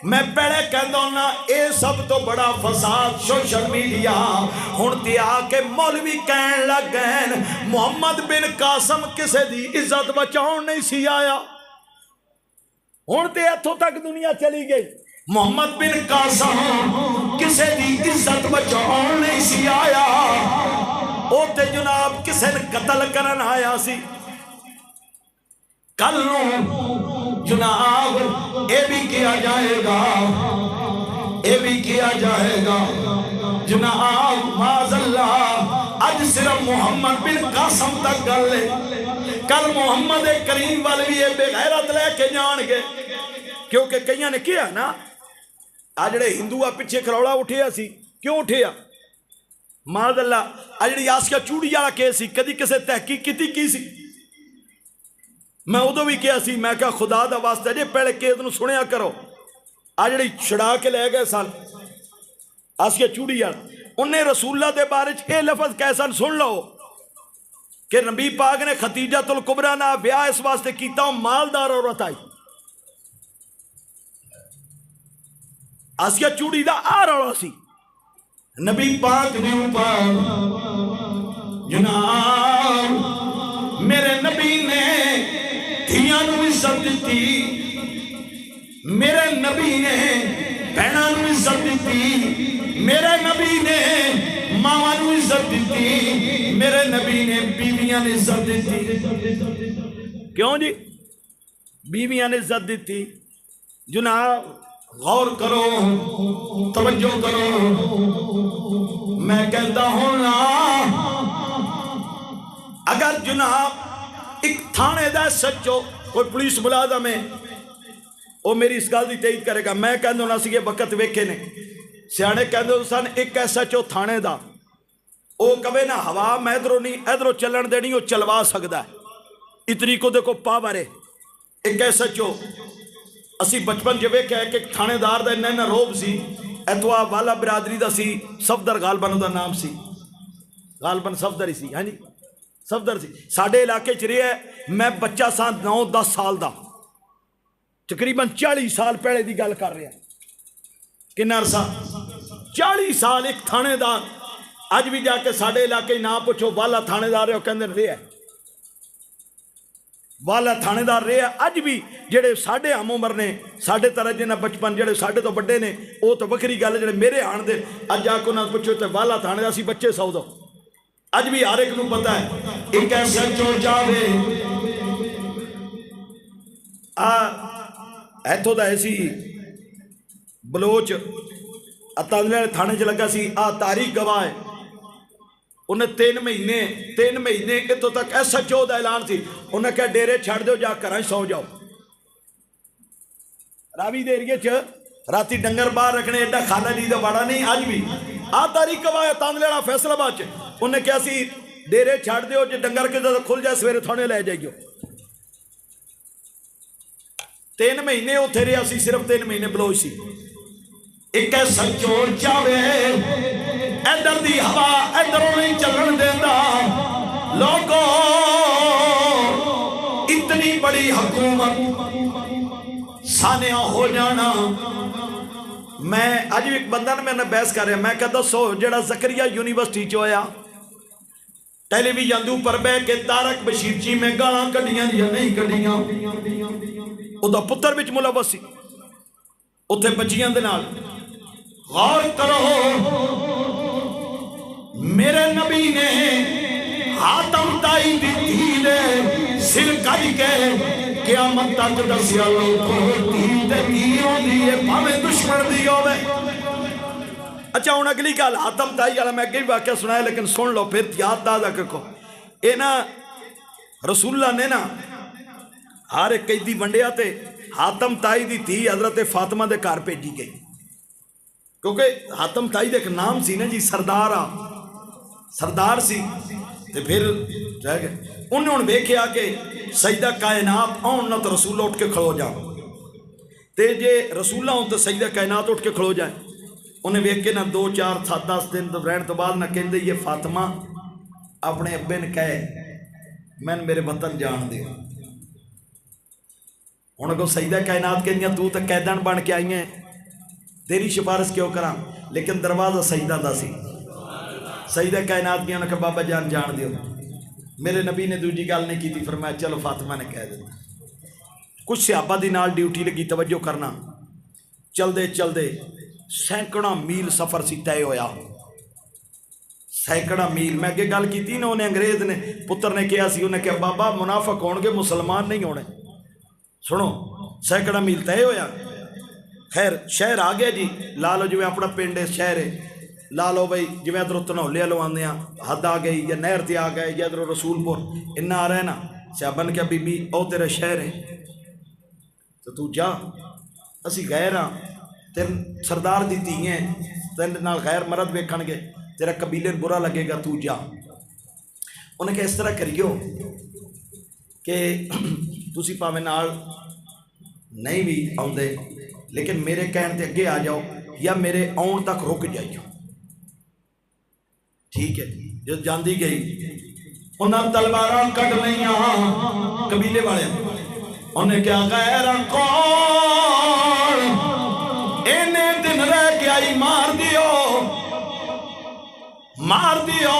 Speaker 1: میں پہلے کہندہ ہونا اے سب تو بڑا فساد سوشل میڈیا، ہن تے آکے مولوی کہن لگ گئے محمد بن قاسم کسے دی عزت بچاؤن نہیں سی آیا، ہن تے اتھوں تک دنیا چلی گئی، محمد بن قاسم کسے دی عزت بچاؤن نہیں سی آیا، او تے جناب کسے نے قتل کرن آیا سی۔ کل جناب اے بھی کیا جائے گا، اے بھی کیا جائے گا جناب، معاذ اللہ اج صرف محمد بن قاسم تک گل لے، کل محمد کریم والے بھی بے غیرت لے کے جان گے، کیونکہ کئیاں نے کیا نا آجڑے ہندوہ پیچھے کھروڑا اٹھیا سی، کیوں اٹھیا؟ معاذ اللہ آجڑی آسیہ چوڑی جارا کہے سی، کدی کسے تحقیق کی سی؟ میں ادھو بھی کیا سی، میں کہا خدا دا واسطہ جے پہلے کیس نو سنیا کرو، آجڑی چھڑا کے لے گئے سال آسیہ چوڑی جارا، انہیں رسول اللہ دے بارے اے لفظ کیسان سن لو کہ نبی پاک نے ختیجہ الکبریٰ نہ بیاہ اس واسطے کیتا ہوں مالدار عورت آئی، آسیہ چوڑی دا آ رہا سی نبی پاک نے اوپر جناب میرے نبی نے دھیاں نو عزت دیتی میرے نبی نے بہناں نو عزت دیتی میرے نبی نے ماما نو عزت دیتی میرے نبی نے بیویاں نے عزت دیتی کیوں جی بیویاں نے عزت دیتی جناب غور کرو توجہ کرو میں کہتا ہوں نا اگر جناب ایک تھانے دا سچو کوئی پولیس ملازم ہے وہ میری اس گل دی تائید کرے گا میں کہندوں نا سی یہ وقت ویکھے نے سیانے کہندوں سن ایک ایسا چو تھانے دا او کبھی نہ ہوا میں ادھروں چلن دینی وہ چلوا سکتا ہے اتنی کو دیکھو پاور ہے ایک ایسا چو اسی بچپن جو ویکھیا ہے کہ ایک تھانے دار دا انہیں روب سی ایتوا والا برادری دا سی صفدر غالبن دا نام سی غالبن صفدر ہی سی ہاں جی صفدر سی ساڑھے علاقے چ رہے ہے میں بچہ سا 9-10 سال دا تقریباً 40 سال پہلے دی گل کر رہے ہیں کنا عرصہ 40 سال ایک تھانے دار اج بھی جا کے ساڑھے علاقے نہ پوچھو والا تھانے دار رہے ہو کہندے رہے ہے والا تھانے دار رہے ہیں اج بھی جڑے ساڑھے ہم عمر نے ساڑھے طرح جنہ بچپن جڑے ساڑھے تو بڑے نے وہ تو بکری گل جڑے میرے آن دے اج جا کو نہ پوچھو تو والا تھانے دار سی بچے سو دو اج بھی ہر ایک نو پتہ ہے ایک ایسا چور جاوے ایتھو دا ایسی بلوچ اتانلے تھانے چ لگا سی تاریخ گواہ ہے انہیں 3 مہینے اتو تک ایسا چو دا اعلان سی انہیں کہا ڈیرے چھڑ دو جا کراں سو جاؤ راوی دے ایریے چ راتی ڈنگر باہر رکھنے ایڈا کھانا جی دا بڑا نہیں آج بھی تاریخ گواہ ہے تانلے فیصلہ باد چ انہیں کہا سی ڈیرے چھڑ دیو جو ڈنگر کے زیادہ کھل جائے سویرے تھوڑے لے جائیو 3 مہینے اتھے رہا سی صرف 3 مہینے بلوچ سی ایک ایسا چور جاوے ادھر دی ہوا ادھروں نہیں چلن دینا لوگوں اتنی بڑی حکومت سانیہ ہو جانا میں آج ایک بندہ نے میں نے بحث کر رہا میں کہتا سو جڑا زکریہ یونیورسٹی چویا ٹیلی ویژن دے اوپر بہ کے طارق بشیر جی میں گالاں کڈیاں یا نہیں کڈیاں او دا پتر وچ ملوث سی اوتھے بچیاں دے نال غور کرو میرے نبی نے حاتم تائی دی دھی دے سر کج کے قیامت تک دسیا لوگوں دھی دے دھیوں دیئے پاویں دشمن دی ہوئے اچھا ہوں اگلی گل حاتم تائی والا میں اگلی واقعہ سنایا لیکن سن لو پھر یاد دادا کو اے نا رسول اللہ نے نا ہر ایک قیدی ونڈیا تے حاتم تائی دی تھی حضرت فاطمہ دے گھر بھیجی گئی کیونکہ حاتم تائی دے ایک نام سی نا جی سردار سی تے پھر رہ گئے انہوں نے دیکھا کہ سیدہ کائنات آن نہ تو رسول اٹھ کے کھڑو جا تے جے رسول ہوں تو سیدہ کائنات اٹھ کے کھڑو جائے انہیں دیکھ کے نہ 2-4-7-10 دن رہن تو بعد نہ کہندے یہ فاطمہ اپنے ابے نے کہے میں میرے وطن جان دے انہوں کو سیدہ کائنات کہندیاں تو تک قیدان بن کے آئی ہیں تیری سفارش کیوں کرام لیکن دروازہ سیدہ دا سی سیدہ کائنات کیا کہ بابا جان دیو میرے نبی نے دوجی گال نہیں کی تھی فرمایا چلو فاطمہ نے کہہ دیتا کچھ صحابہ دی نال ڈیوٹی لگی توجہ کرنا چل دے سینکڑا میل سفر سی طے ہویا سینکڑا میل میں اگے گل کی تھی نا انہیں انگریز نے پتر نے کہا سی انہیں کہا بابا منافق ہون گے مسلمان نہیں ہونے سنو سینکڑا میل طے ہویا خیر شہر آ گیا جی لالو جو اپنا پنڈ ہے شہر ہے لالو بھائی جو ادھر تنولے والوں آدھے ہیں حد آ گئی یا نہر تے آ گئے یا ادھر رسول پور انہیں آ رہا ہے نا صحابہ نے کہا بی بی او تیرا شہر ہے تو جا اسی غیر ہاں تیرے سردار دی تھی ہیں تیرے نال غیر مرد ویکھن گے تیرا قبیلے برا لگے گا تو جا انہیں کہا اس طرح کریو کہ تسی پاویں نال نہیں بھی آؤں دے لیکن میرے کہن تے اگے آ جاؤ یا میرے آن تک رک جائیو ٹھیک ہے جو جاندی گئی انہاں تلواراں کٹ لئیاں قبیلے والے انہیں کیا غیر کون اینے دن رہ مار دیو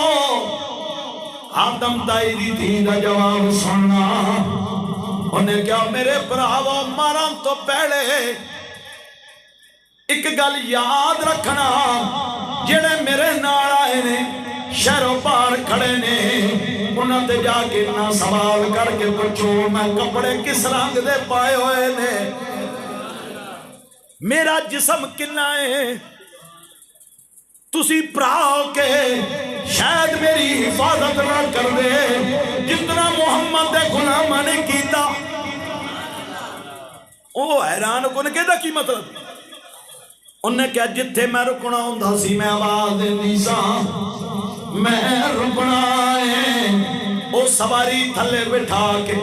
Speaker 1: آدم دائی دی دھی دا جواب سننا انہیں کیا میرے براو مارن تو پہلے ایک گل یاد رکھنا جڑے میرے نال آئے نے شہروں پار کھڑے نے انہاں تے جا کے نہ سوال کر کے پوچھو میں کپڑے کس رنگ دے پائے ہوئے نے میرا جسم کنا ہے تسی پراؤ کے شاید میری حفاظت نہ کر دے جتنا محمد دے غلامہ نے کیتا وہ حیران کو نے کہتا کی مطلب انہیں کیا جتھے میں رکنا ہوں سی میں آواز دی سا میں رکنا ہے وہ سواری تھلے بٹھا کے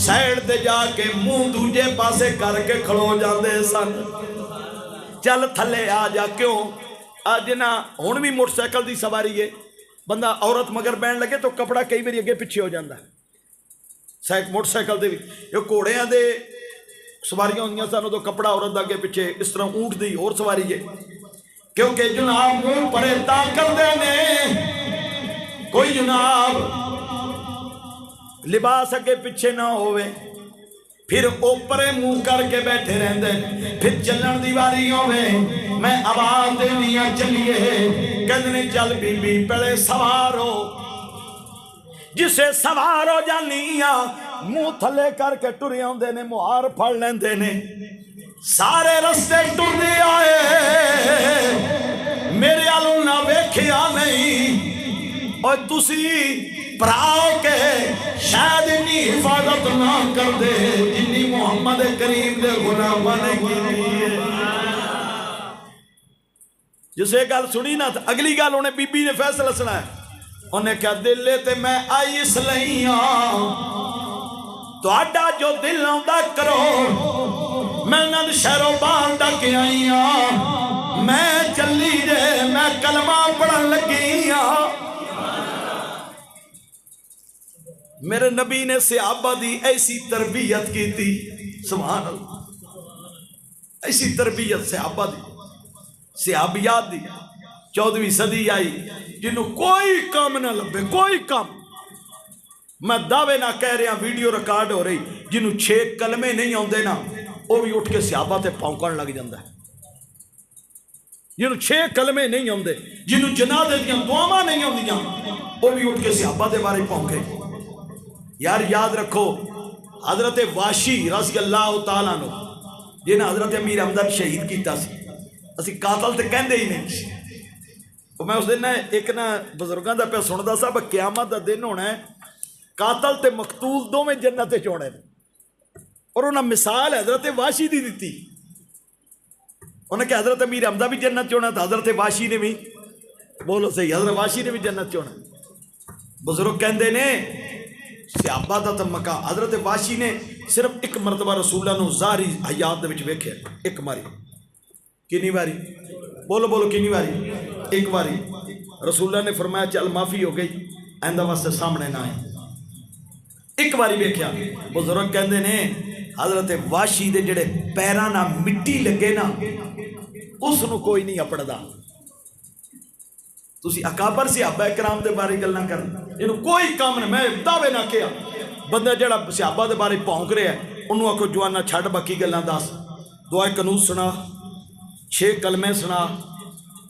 Speaker 1: سائیڈ دے جا کے منہ دوجے پاسے کر کے کھڑو جاندے سن چل تھلے آ جا کیوں آج نا ہون بھی موٹر سائیکل دی سواری ہے بندہ عورت مگر بین لگے تو کپڑا کئی باری اگے پیچھے ہو جاندہ ہے موٹر سائیکل دے بھی یہ کوڑیاں دے سواریاں ہوندیاں سانو تو کپڑا عورت آگے پیچھے اس طرح اونٹ دی اور سواری ہے کیونکہ جناب منہ پرے تا کر دینے کوئی جناب لباس اگے پیچھے نہ ہوئے پھر اوپرے منہ کر کے بیٹھے رہندے پھر چلن دیواری ہوئے میں آواز دینیا چلیے کہنے چل بی بی پہلے سوار ہو جسے سوار ہو جانیاں منہ تھلے کر کے ٹرے ہوندے نے مہار پھڑ لیندے نے سارے رستے ٹر دے آئے میرے آلوں نہ ویکھیا نہیں اور تسی پراؤ کے شاید انی حفاظت نہ کر دے جنی محمد کریم دے غلامہ نے کی جسے گل سنی نا اگلی گل انہیں بی بی نے فیصلہ سنا ہے انہیں کیا دل لے تے میں آئی اس لئیاں تو آڈا جو دل آؤں کرو میں نند شہروں باندھا کے آئیاں میں چلی جے میں کلمہ پڑھن لگیاں میرے نبی نے صحابہ دی ایسی تربیت کی تھی سبحان اللہ ایسی تربیت صحابہ دی صحابیات دی 14ویں صدی آئی جنہوں کوئی کام نہ لبے کوئی کام میں دعوے نہ کہہ رہا ویڈیو ریکارڈ ہو رہی جنہوں 6 کلمے نہیں ہوندے نا وہ بھی اٹھ کے صحابہ تے پونکن لگ جاندہ ہے جنہوں 6 کلمے نہیں ہوندے جنہوں جنازے دیاں دعاواں نہیں ہوندیاں وہ بھی اٹھ کے صحابہ دے بارے پونکے یار یاد رکھو حضرت واشی رضی اللہ تعالیٰ عنہ جنہاں حضرت امیر حمزہ شہید کیتا سی اسی قاتل تے کہندے ہی نہیں میں اس دن ایک نا بزرگاں دا پہ سندا سا قیامت دا دن ہونا ہے قاتل تے مقتول دو میں جنت چوڑے اور انہاں مثال حضرت واشی دی دیتی انہاں کہ حضرت امیر حمزہ بھی جنت چوڑا تھا حضرت واشی نے بھی بولو صحیح حضرت واشی نے بھی جنت چوڑا بزرگ کہندے نے صحابہ دا تمکا حضرت واشی نے صرف ایک مرتبہ رسول اللہ نے ظاہری حیات دے وچ ویکھیا ایک ماری کنی باری بولو بولو کنی باری ایک باری رسول اللہ نے فرمایا چل معافی ہو گئی آئندہ واسطے سامنے نہ آئے ایک باری ویکھیا بزرگ کہندے نے حضرت واشی دے جڑے پیراں نہ مٹی لگے نا اس نو کوئی نہیں اپڑدا تسی اکابر صحابہ کرام دے بارے گل نہ کر انہوں کوئی کام نہ میں دعوے نہ کیا بندہ جڑا صحابہ دے بارے پونک رہا ہے انہوں آکھو جوانا چھڑ باقی گلاں دس دعائے قنوت سنا 6 کلمے سنا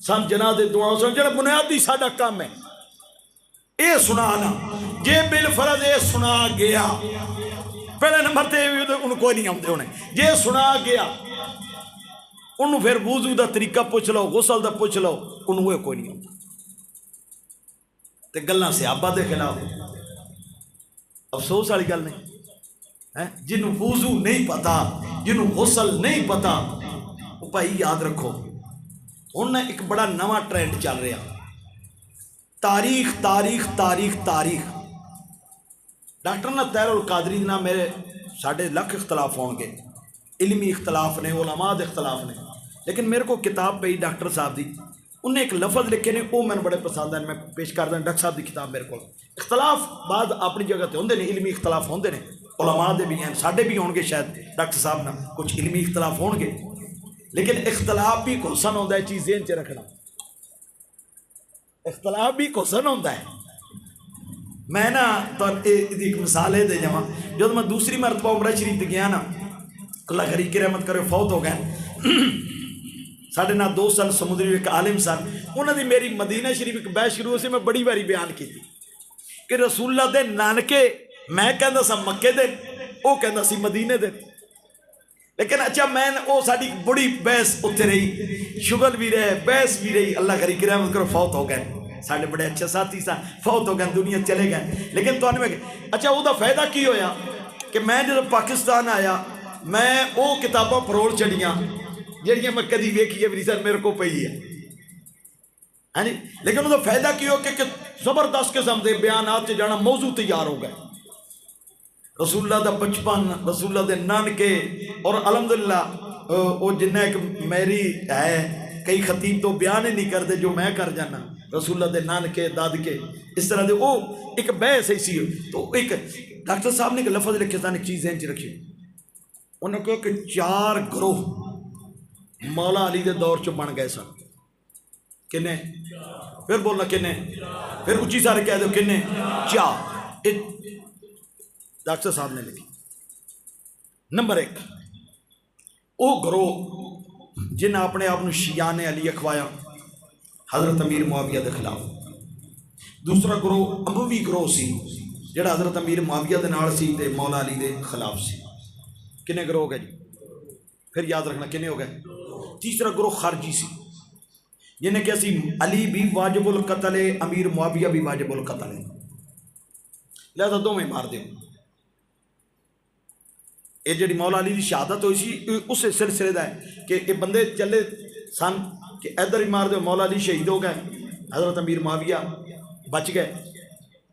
Speaker 1: سن جناح دے دعاؤں سن جڑا بنیادی ساڈا کام ہے اے سنانا جے بالفرض اے سنا گیا پہلے نمبر تے انہوں کوئی نہیں آمدے ہونے جے سنا گیا انہوں پھر وضو دا طریقہ پوچھ لو غسل دا پوچھ لو انہوں کوئی نہیں آمدے تے گلنا صحابہ دے خلاف افسوس والی گل نہیں جنہوں وضو نہیں پتا جنہوں غسل نہیں پتا وہ بھائی یاد رکھو انہیں ایک بڑا نواں ٹرینڈ چل رہا تاریخ تاریخ تاریخ تاریخ ڈاکٹر نا طاہر القادری نا میرے ساڑھے لکھ اختلاف ہوں گے علمی اختلاف نے علماء دے اختلاف نے لیکن میرے کو کتاب پہ ڈاکٹر صاحب دی انہیں ایک لفظ لکھے نے وہ میں بڑے پسند ہیں میں پیش کر دیں ڈاکٹر صاحب دی کتاب میرے کو اختلاف بعد اپنی جگہ تے ہوندے نے علمی اختلاف ہوندے نے علماء دے بھی ہیں ساڑھے بھی ہوں گے شاید ڈاکٹر صاحب نا کچھ علمی اختلاف ہوں گے لیکن اختلاف بھی کو حسن ہوندہ ہے چیز ذہن چ رکھنا
Speaker 2: اختلاف بھی حسن ہوتا ہے. میں نا ایک مثال یہ دے جاواں. جب میں دوسری مرتبہ عمرہ شریف تے گیا نا, اللہ غریق رحمت کرے فوت ہو گئے. ساڈے نال 2 سال سمندری ایک عالم سن, انہوں نے میری مدینہ شریف ایک بحث شروع سے میں بڑی باری بیان کی کہ رسول اللہ دے نانکے میں کہندا سا مکے دے, وہ کہندا سی مدینے دے. لیکن اچھا میں وہ ساری بڑی بحث اتنے رہی, شغل بھی رہے, بحث بھی رہی. اللہ غریق رحمت کرو فوت ہو گئے. سارے بڑے اچھے ساتھی سن, فوت ہو گئے, دنیا چلے گئے. لیکن تو اچھا وہ فائدہ کی ہویا کہ میں جب پاکستان آیا میں وہ کتاباں پروڑ چڑیاں جہاں میں کدی ویکھی ہے سر میرے کو پئی ہے. ہاں جی, لیکن وہ فائدہ کی ہو کہ زبردست قسم کے بیانات سے جانا موضوع تیار ہو گئے. رسول اللہ دا بچپن, رسول اللہ دے نانکے, اور الحمدللہ وہ جنہ ایک میری ہے کئی خطیب تو بیان ہی نہیں کرتے جو میں کر جانا. رسول اللہ دے نانکے دادکے اس طرح دے وہ ایک بحث ایسی. تو ایک ڈاکٹر صاحب نے ایک لفظ لکھے سن, ایک چیز ذہن چ رکھی. انہوں نے کہا کہ 4 گروہ مولا علی دے دور چ بن گئے سن. کنے؟ پھر بولنا کنے, پھر اچھی سارے کہہ دو کنے, 4. ڈاکٹر صاحب نے لکھی. نمبر 1 وہ گروہ جنہیں اپنے آپ شیعان علی اخوایا حضرت امیر معاویہ دے خلاف. دوسرا گروہ اموی گروہ سی جڑا حضرت امیر معاویہ دے نال سی تے مولا علی دے خلاف سی. کنے گروہ ہو گئے جی؟ پھر یاد رکھنا کنے ہو گئے. تیسرا گروہ خارجی سی جنہیں کہ اسی علی بھی واجب القتل ہے, امیر معاویہ بھی واجب القتل ہے, لہذا دو میں مار دیو. یہ جڑی مولا علی دی شہادت ہوئی سی اس سلسلے دا ہے کہ یہ بندے چلے سن کہ ادھر ہی مار دو, مولا علی شہید ہو گئے, حضرت امیر معاویہ بچ گئے.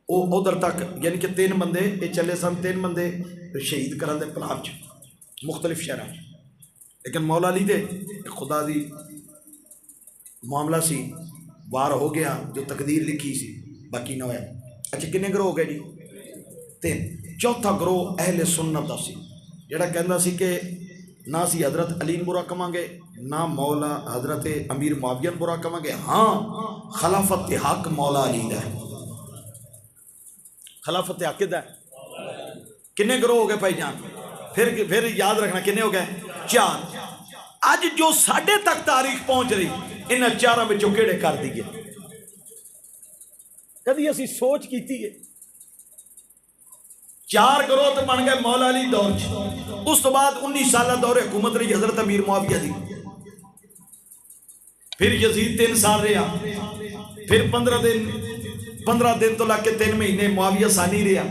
Speaker 2: وہ ادھر تک یعنی کہ 3 بندے یہ چلے سن, 3 بندے شہید کرن دے پلان چ مختلف شہراں. لیکن مولا علی دے خدا دی معاملہ سی, وار ہو گیا جو تقدیر لکھی سی, باقی نہ ہویا. اچھا کنے گروہ ہو گئے جی؟ 3. چوتھا گروہ اہل سنت دا سی جڑا کہندا سی کہ نہ سی حضرت علی برا کواں گے, نہ مولا حضرت امیر معاویہ برا کواں گے. ہاں خلافت حق مولا علی دا ہے, خلافت حق دا ہے. کنے گروہ ہو گئے بھائی جان؟ پھر یاد رکھنا کنے ہو گئے؟ 4. اج جو ساڈے تک تاریخ پہنچ رہی انہاں 4 وچوں کیڑے کر دیے؟ کدی اسی سوچ کیتی ہے؟ 4 گروہ تو بن گئے مولا علی دور چ. اس تو بعد 19 سالہ دور حکومت رہی حضرت امیر معاویہ دی. پھر یزید 3 سال رہا, پھر 15 دن تو لگ کے 3 مہینے معاویہ ثانی رہا.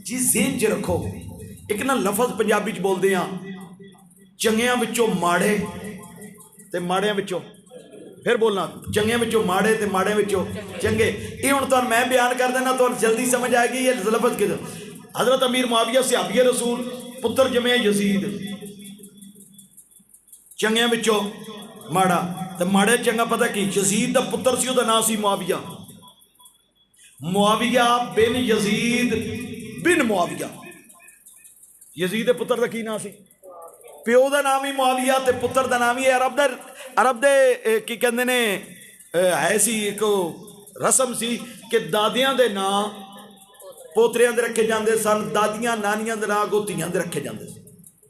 Speaker 2: جی ذہن چ رکھو, ایک نا لفظ پنجابی چ بول دے ہاں, چنگیاں وچوں ماڑے تے ماڑیاں وچوں, پھر بولنا چنگیاں وچوں ماڑے تے ماڑے وچوں چنگے. یہ ہوں تو میں بیان کر دینا تو جلدی سمجھ آئے گی یہ لفظ کدھر. حضرت امیر معاویہ صحابی رسول, پتر جمع یزید, چنگیاں وچوں ماڑا تے ماڑے چنگا. پتہ کی یزید دا پتر سی, دا نام سی معاویہ, معاویہ بن یزید بن معاویہ. یزید پتر دا کی نام سی؟ پیو دا نام ہی معاویہ تے پتر دا نام ہی. عرب دے کی کہندے نے ہے سی ایک رسم سی کہ دادیاں دے نام پوتریاں دے رکھے جاندے سن, دادیاں نانیاں دے نام گوتیاں دے رکھے جاندے سن.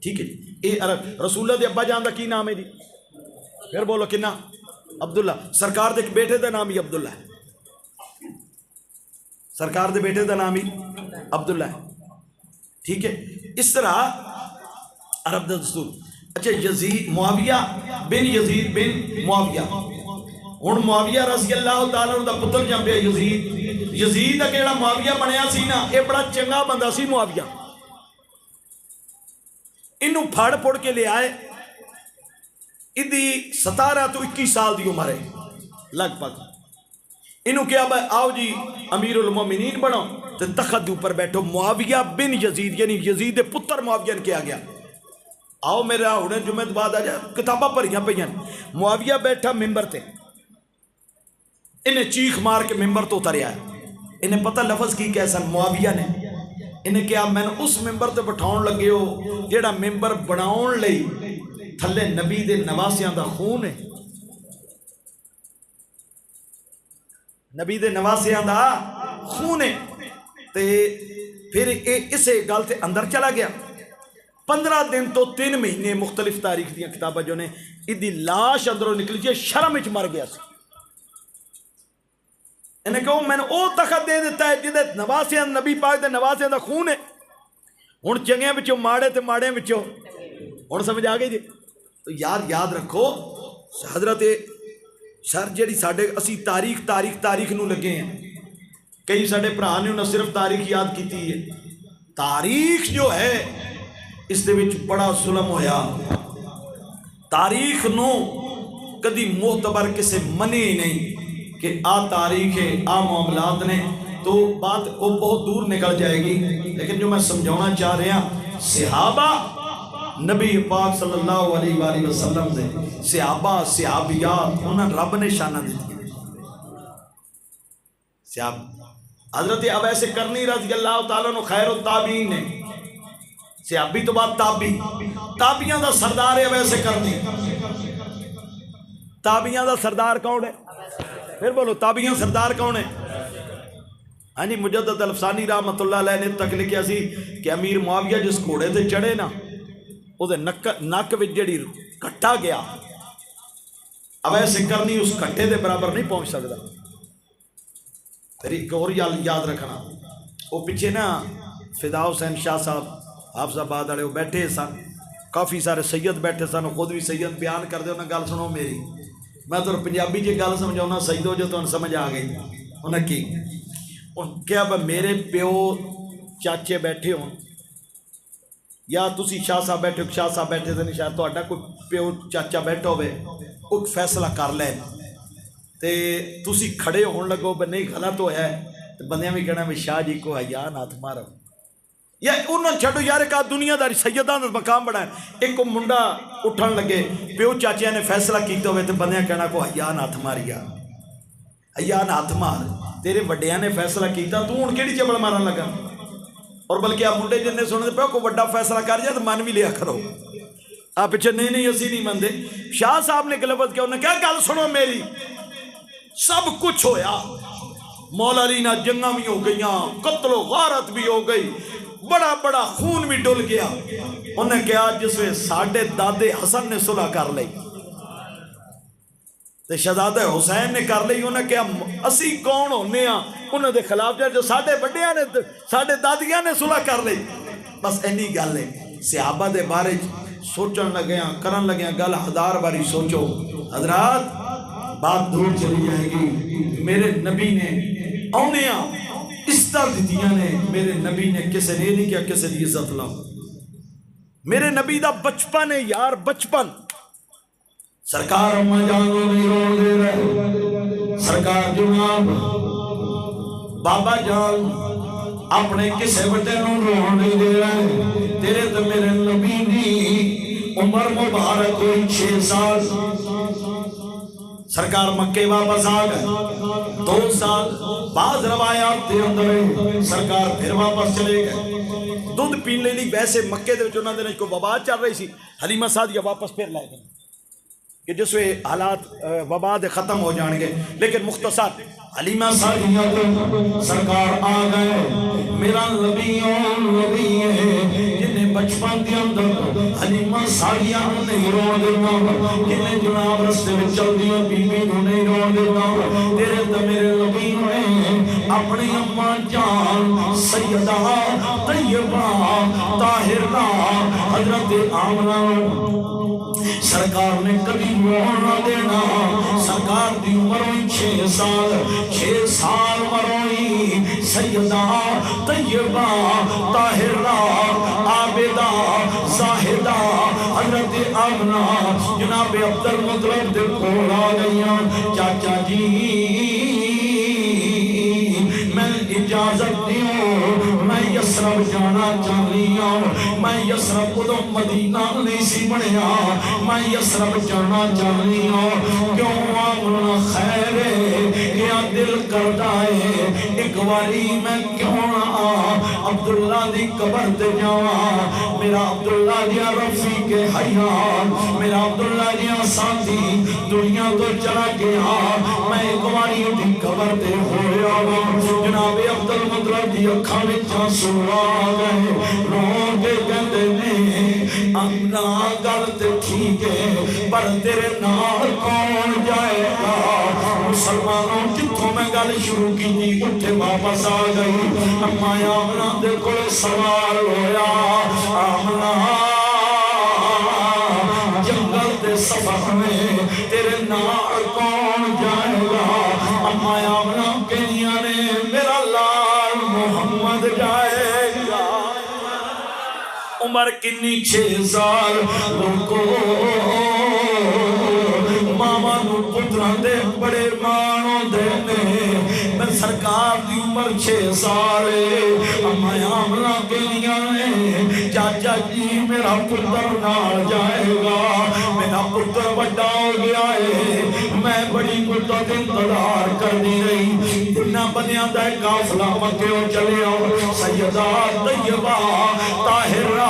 Speaker 2: ٹھیک ہے جی. یہ رسول اللہ دے ابا جان دا کی نام ہے جی؟ پھر بولو کنا؟ عبداللہ. سرکار دے بیٹے دا نام ہی عبداللہ ہے, سرکار دے بیٹے دا نام ہی عبداللہ ہے. ٹھیک ہے. اس طرح عرب دا دستور. اچھا یزید معاویہ بن یزید بن معاویہ, ہن معاویہ رضی اللہ تعالیٰ عنہ دا پتر جم پیا یزید. یزید دا کیڑا معاویہ بنیا سی نا, یہ بڑا چنگا بندہ سی معاویہ. انہوں پھاڑ پھوڑ کے لے آئے, ادھی 17 تو 21 سال دی عمر ہے لگ بھگ. انہوں کیا آؤ جی امیر المومنین بنو تے تخت دے اوپر بیٹھو. معاویہ بن یزید یعنی یزید پتر معاویہ نے کیا گیا. آؤ میرا ہنے جمعہ بعد آ جا, کتاباں پڑھیاں پہ. معاویہ بیٹھا ممبر تے, انہیں چیخ مار کے ممبر تو اتریا ہے. انہیں پتہ لفظ کی کیسا معاویہ نے, انہیں کیا میں نے اس ممبر تے بٹھاؤن لگے ہو جیڑا ممبر بناؤن لئی تھلے نبی دے نواسیاں دا خون ہے. نبی دے نواسیاں دا خون ہے تے پھر اسے گل تے اندر چلا گیا 15 دن تو 3 مہینے مختلف تاریخ دیا کتابیں جو نے ادی لاش اندروں نکلی جی شرم وچ مر گیا سی انہیں کہو میں نے او تخت دے دیتا ہے جدے نواسیاں نبی پاک دے نواسیاں دا خون ہے ہن چنگیاں وچوں ماڑے تے ماڑیاں وچوں ہن سمجھ آ گئی جی تو یاد رکھو حضرت سر جڑی ساڈے اسی تاریخ نو لگے ہیں کئی ساڈے بھرا نے انہاں صرف تاریخ یاد کیتی ہے تاریخ جو ہے اس دے وچ بڑا ظلم ہویا تاریخ نو کدی معتبر کسے منی نہیں کہ آ تاریخ ہے آ معاملات نے تو بات وہ بہت دور نکل جائے گی لیکن جو میں سمجھانا چاہ رہا صحابہ نبی پاک صلی اللہ علیہ وآلہ وسلم دے صحابہ صحابیات انہاں رب نے شانہ دیتی صحابہ حضرت اویس کرنی رضی اللہ تعالیٰ عنہ خیر التابعین نے صحابی تو بات تابعیاں دا سردار ہے اویس کرنی تابعیاں دا سردار کون ہے پھر بولو تابعیاں سردار کون ہے ہاں جی مجدد الفسانی رحمت اللہ علیہ نے تک لکھیا سی کہ امیر معاویہ جس گھوڑے تے چڑھے نا او دے نک وچ جڑی کٹا گیا اویس کرنی اس کٹے دے برابر نہیں پہنچ سکتا پھر ایک اور یاد رکھنا وہ پیچھے نا فدا حسین شاہ صاحب حافظ آباد والے وہ بیٹھے سن کافی سارے سید بیٹھے سن خود بھی سید بیان کر دے انہیں گل سنو میری میں تو پنجابی جی گل سمجھاؤنا سیدو جو تو سمجھ آ گئی انہیں کی کیا میرے پیو چاچے بیٹھے ہوں یا تسی شاہ صاحب بیٹھے ہو شاہ صاحب بیٹھے تھے شاید تو کوئی پیو چاچا بیٹھا ہوئے وہ فیصلہ کر لے تے تسی کھڑے ہون لگو بے نہیں غلط ہوا ہے تو بندیاں بھی کہنا بھی شاہ جی کو حیا ناتھ مارو یا انہوں چھڑو یار ایک دنیا داری سیدان دا مقام بڑھا ہے ایک کو منڈا اٹھن لگے پیو چاچے نے فیصلہ کیتے ہوئے تو بندیاں کہنا کو حیا ناتھ ماریا حیا ناتھ مار تیرے وڈیاں نے فیصلہ کیتا تو ان کیڑی چبل مارن لگا اور بلکہ آپ منڈے جن نے سننے پہ کو بڑا فیصلہ کر جائے تو من بھی لیا کرو آپ پیچھے نہیں اسی نہیں مندے شاہ صاحب نے گلبت کیا انہوں نے کہا گل سنو میری سب کچھ ہویا مولا علی نہ جنگاں بھی ہو گئیاں قتل و غارت بھی ہو گئی بڑا خون بھی ڈل گیا انہوں نے کہا جس میں ساڑھے دادے حسن نے صلح کر لئی تے شہزادہ حسین نے کر لئی انہوں نے کہا اسی کون ہونے ہاں انہوں دے خلاف جا جو ساڑھے بڑیاں نے ساڑھے دادیاں نے صلح کر لئی بس اینی گل ہے صحابہ دے بارے سوچن لگیاں کرن لگیاں گل 1000 باری سوچو حضرات بات دور چلی جائے گی میرے نبی نے اونیاں عزت دیتیاں نے میرے نبی نے کسے نے نہیں کیا کسے دی عزت لاؤ میرے نبی دا بچپن ہے یار بچپن سرکار اما جانو نہیں رو دے رہے سرکار جناب بابا جان اپنے کسے بٹے نو رو نہیں دے رہے تیرے تو میرے نبی دی عمر مبارک ہوئی 6 سال سرکار مکے واپس آ گئے 2 سال بعض روایات تے اندر سرکار پھر واپس چلے گئے دودھ پینے لی ویسے مکے دے وچ انہاں دے کوئی وبا چل رہی سی حلیمہ سعدیہ واپس پھر لائے گئے کہ جس میں حالات وبا دے ختم ہو جان گے لیکن مختصر حلیمہ سعدیہ سرکار آ گئے میرا نبی ہے جنہیں بچپن کے اندر حلیمہ سعدیہ نہیں رو دینا جنہیں جناب رستے میں چل دیا بی بی نہیں رو دینا تیرے تو میرے نبی نے اپنی اماں جان سیدہ طیبہ طاہرہ حضرت آمنہ سرکار نے کبھی روح نہ دینا سرکار دی عمر 6 سال مروئی سیدہ طیبہ طاہرہ عابدہ زاہدہ حضرت آمنہ جناب عبد المطلب دے کول آ گئیاں چاچا جی میں اجازت دیوں میں یسرب جانا چاہنی ہوں میں یسرب ادو مدینہ نہیں سی بنیا میں یسرب جانا چاہنی ہوں کیوں آمنا خیر ہے کیا دل کرتا ہے ایک
Speaker 1: ایک باری میں کیوں نہ عبداللہ دی قبر تے جاواں، میرا عبداللہ دیا رفیق حیات، میرا عبداللہ دیا ساتھی دنیا تو چلا گیا، میں ایک باری دی قبر تے ہویا جناب عبد المطلب دی اکھاں وچ آنسو آ گئے، رو کے کہندے نے اپنا گل تے ٹھیک ہے پر تیرے نال کون جائے گا؟ مسلمانوں جتھوں میں گل شروع کی تھی اٹھے واپس آ گئی، اما آمنہ دے کول سوال ہویا، آمنہ جنگل دے سفر میں تیرے نال کون جائے گا؟ اما آمنہ کہنیاں نے میرا لال محمد جائے گا۔ عمر کنی 6 سال لوگو ماما نو پتران دے بڑے مانوں دے نے، میں سرکار دی عمر 6 سال اما آمنہ کہنیاں نے چاچا جی میرا پتر نال جائے گا، میرا پتر بڑا ہو گیا ہے، میں بڑی مدت انتظار کرنی رہی، تنہ بنیاں دا قافلہ مکے چلے آؤ، سیدہ طیبہ طاہرہ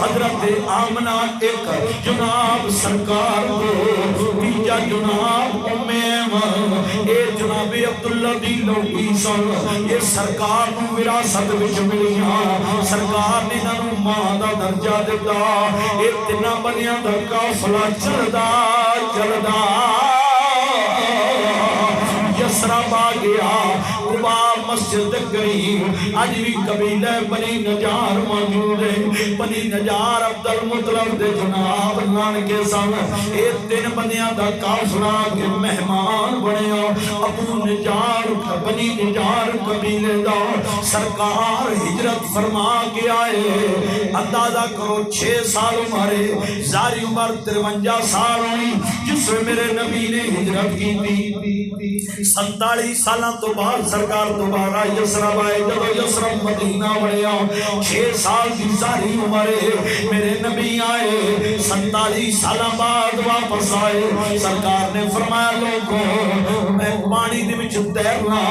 Speaker 1: حضرت آمنہ ایک جناب سرکار کو تیجا جناب ایمن اے جناب عبداللہ دی لوگی سن، یہ سرکار نو وراثت وچ ملیاں، سرکار نے انہاں نو ماں دا درجہ دتا، اے تنہ بنیاں دا قافلہ چلدا چلدا یسرب آ گیا، قبا مسجد قریب، آج بھی قبیلہ بنی نجار موجود ہے، بنی نجار عبد المطلب دے جناب نان کے سن، اے 3 بندیاں دا قافلہ کے مہمان بنیا، ابو نجار بنی نجار قبیلے دا سرکار ہجرت فرما کے آئے، اندازہ کرو 6 سال عمرے، زاری عمر 53 سال ہوئی جس میں میرے نبی نے ہجرت کی تھی، 47 سالہ تو بعد سرکار دوبارہ یسرب آئے، جب یسرب مدینہ بڑھیا 6 سال کی ساری عمرے میرے نبی آئے، 47 سالہ بعد واپس آئے، سرکار نے فرمایا لوگوں میں پانی دے وچ تیرنا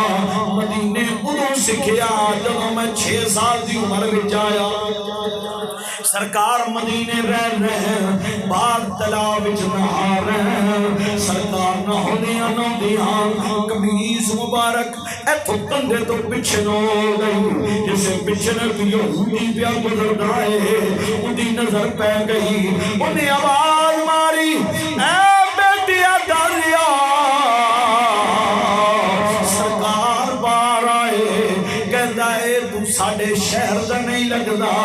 Speaker 1: مدینے ادھوں سکھیا جب میں 6 سال دی عمر وچ آیا، سرکار مدینے رہ رہے باہر تلاؤ وچ نہا رہے، سرکار نہ ہوندیاں نوندیاں قمیض مبارک ایتھوں کندھے تو پیچھے نو گئی، جسے پیچھے نے یہودی پیا گزردا ہے اُدی نظر پہ گئی، انہیں آواز ماری اے بیٹیا ڈالیا، سرکار باہر آئے کہندا ہے تو ساڈے شہر دا نہیں لگدا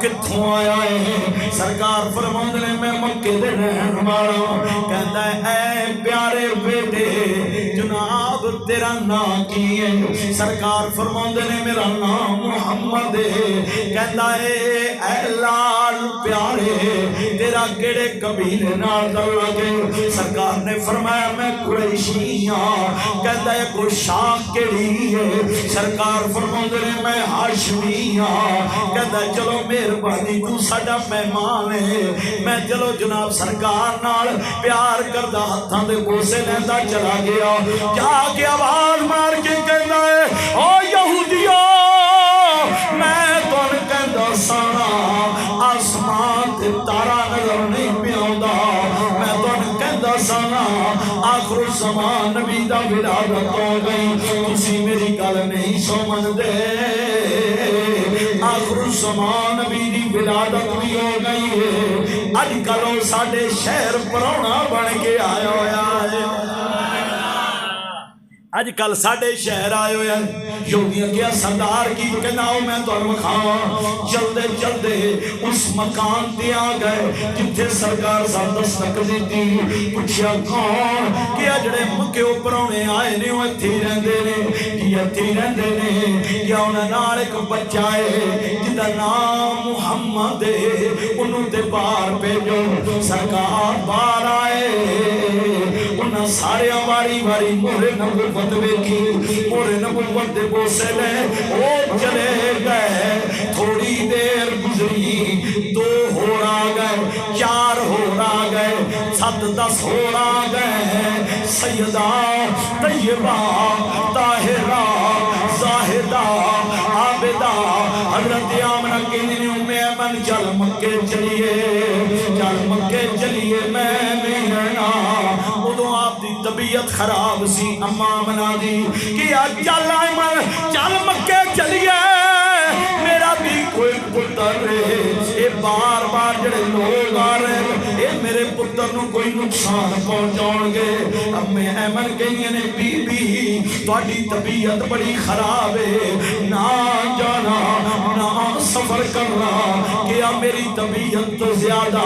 Speaker 1: کتھوں آیا ہے؟ سرکار فرماندے نے میں مکے دے رہن والا، کہندا ہے اے پیارے بیٹے جناب تیرا نام کی ہے؟ سرکار فرماندے نے میرا نام محمد ہے، کہندا ہے اے لال پیارے تیرا کیڑے قبیلے نال لگے؟ سرکار نے فرمایا میں قریشی ہاں، کہندا ہے کوئی شاخ کیڑی ہے؟ سرکار فرماندے نے میں ہاشمی ہاں، کہندا چلو مہربانی تو ساڈا مہمان ہے، میں چلو جناب سرکار نال پیار کردا ہتھاں دے بوسے لیندا چلا گیا، جا کے آواز مار کے کہندا ہے او یہودیو میں تانوں کہندا ساں آسمان تے تارا نظر نہیں پیا آوندا، میں تانوں کہندا ساں آخر الزمان نبی دا ولادت ہو گئی، تسی میری گل نہیں سمجھدے، آخر الزمان نبی دی ولادت بھی ہو گئی ہے، اج کل ساڈے شہر پراؤنا بن کے آیا ہوا ہے، اج کل ساڈے شہر آئے ہوئے ہیں، یہودیاں کیا سردار کی کہنا ہو میں تو مکھاواں، چلدے چلدے اس مکان تے آ گئے جتھے سرکار صاحب دستک دیتی، پوچھیا کون کیا جڑے مکے پراؤنے آئے نے وہ ایتھے رہندے نے، کی ایتھے رہندے نے، کیا انہاں نال ایک بچہ ہے جدا نام محمد ہے انہوں تے باہر بھیجو، سرکار باہر آئے انہاں سارے واری واری مورے نبوت ویکھی، مورے نبوت دے بوسے لے او چلے گئے، تھوڑی دیر گزری 2 ہور آ گئے، 4 ہور آ گئے، 7 10 ہور آ گئے، سیدہ طیبہ طاہرہ ظاہرہ ایمن چل مکے چلیے، چل مکے چلیے میں نہیں رہنا۔ ادو آپ دی طبیعت خراب سی، اما منا دی کہ چل ایمن چل مکے چلیے، میرا بھی کوئی پتر ہے، اے بار بار جڑے لوگ آ رہے ہیں اے میرے پتر نو کوئی نقصان پہنچاؤ گے۔ امی ایمن کہیں نے بی بی تہاڈی طبیعت بڑی خراب ہے، نہ جانا نہ سفر کرنا، کیا میری طبیعت تو زیادہ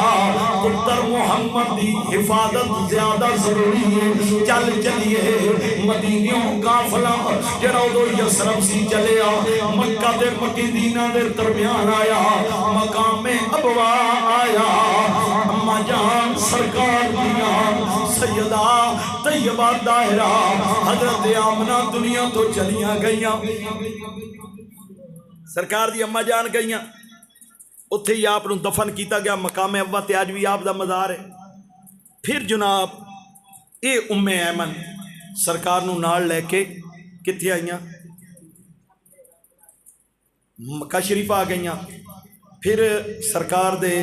Speaker 1: پتر محمد دی حفاظت زیادہ ضروری ہے۔ چل چلیے مدینیوں قافلہ جڑا ادو یسرب سی چلیا، مکہ دے مدینہ دے درمیان آیا، مقام ابوا آیا، اما جان سرکار دیا سیدہ طیبہ داہرہ حضرت آمنہ دنیا تو چلیاں گئیاں، سرکار دی اما جان گئیاں، اتھے ہی آپ نو دفن کیتا گیا، مقام ابوا تے آج بھی آپ دا مزار ہے۔ پھر جناب اے ام ایمن سرکار نو نال لے کے کتھے آئیاں؟ مکہ شریف آ گئیاں۔ پھر سرکار دے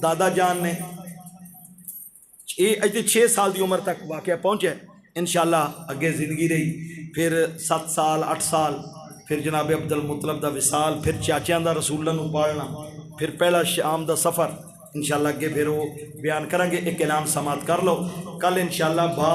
Speaker 1: دادا جان نے اجے 6 سال دی عمر تک واقعہ پہنچے، انشاءاللہ اگے زندگی رہی، پھر 7 سال 8 سال، پھر جناب عبد المطلب دا وصال، پھر چاچیاں دا رسول اللہ نو پالنا، پھر پہلا شام دا سفر، انشاءاللہ اگے پھر وہ بیان کریں گے۔ ایک اعلان سماعت کر لو، کل انشاءاللہ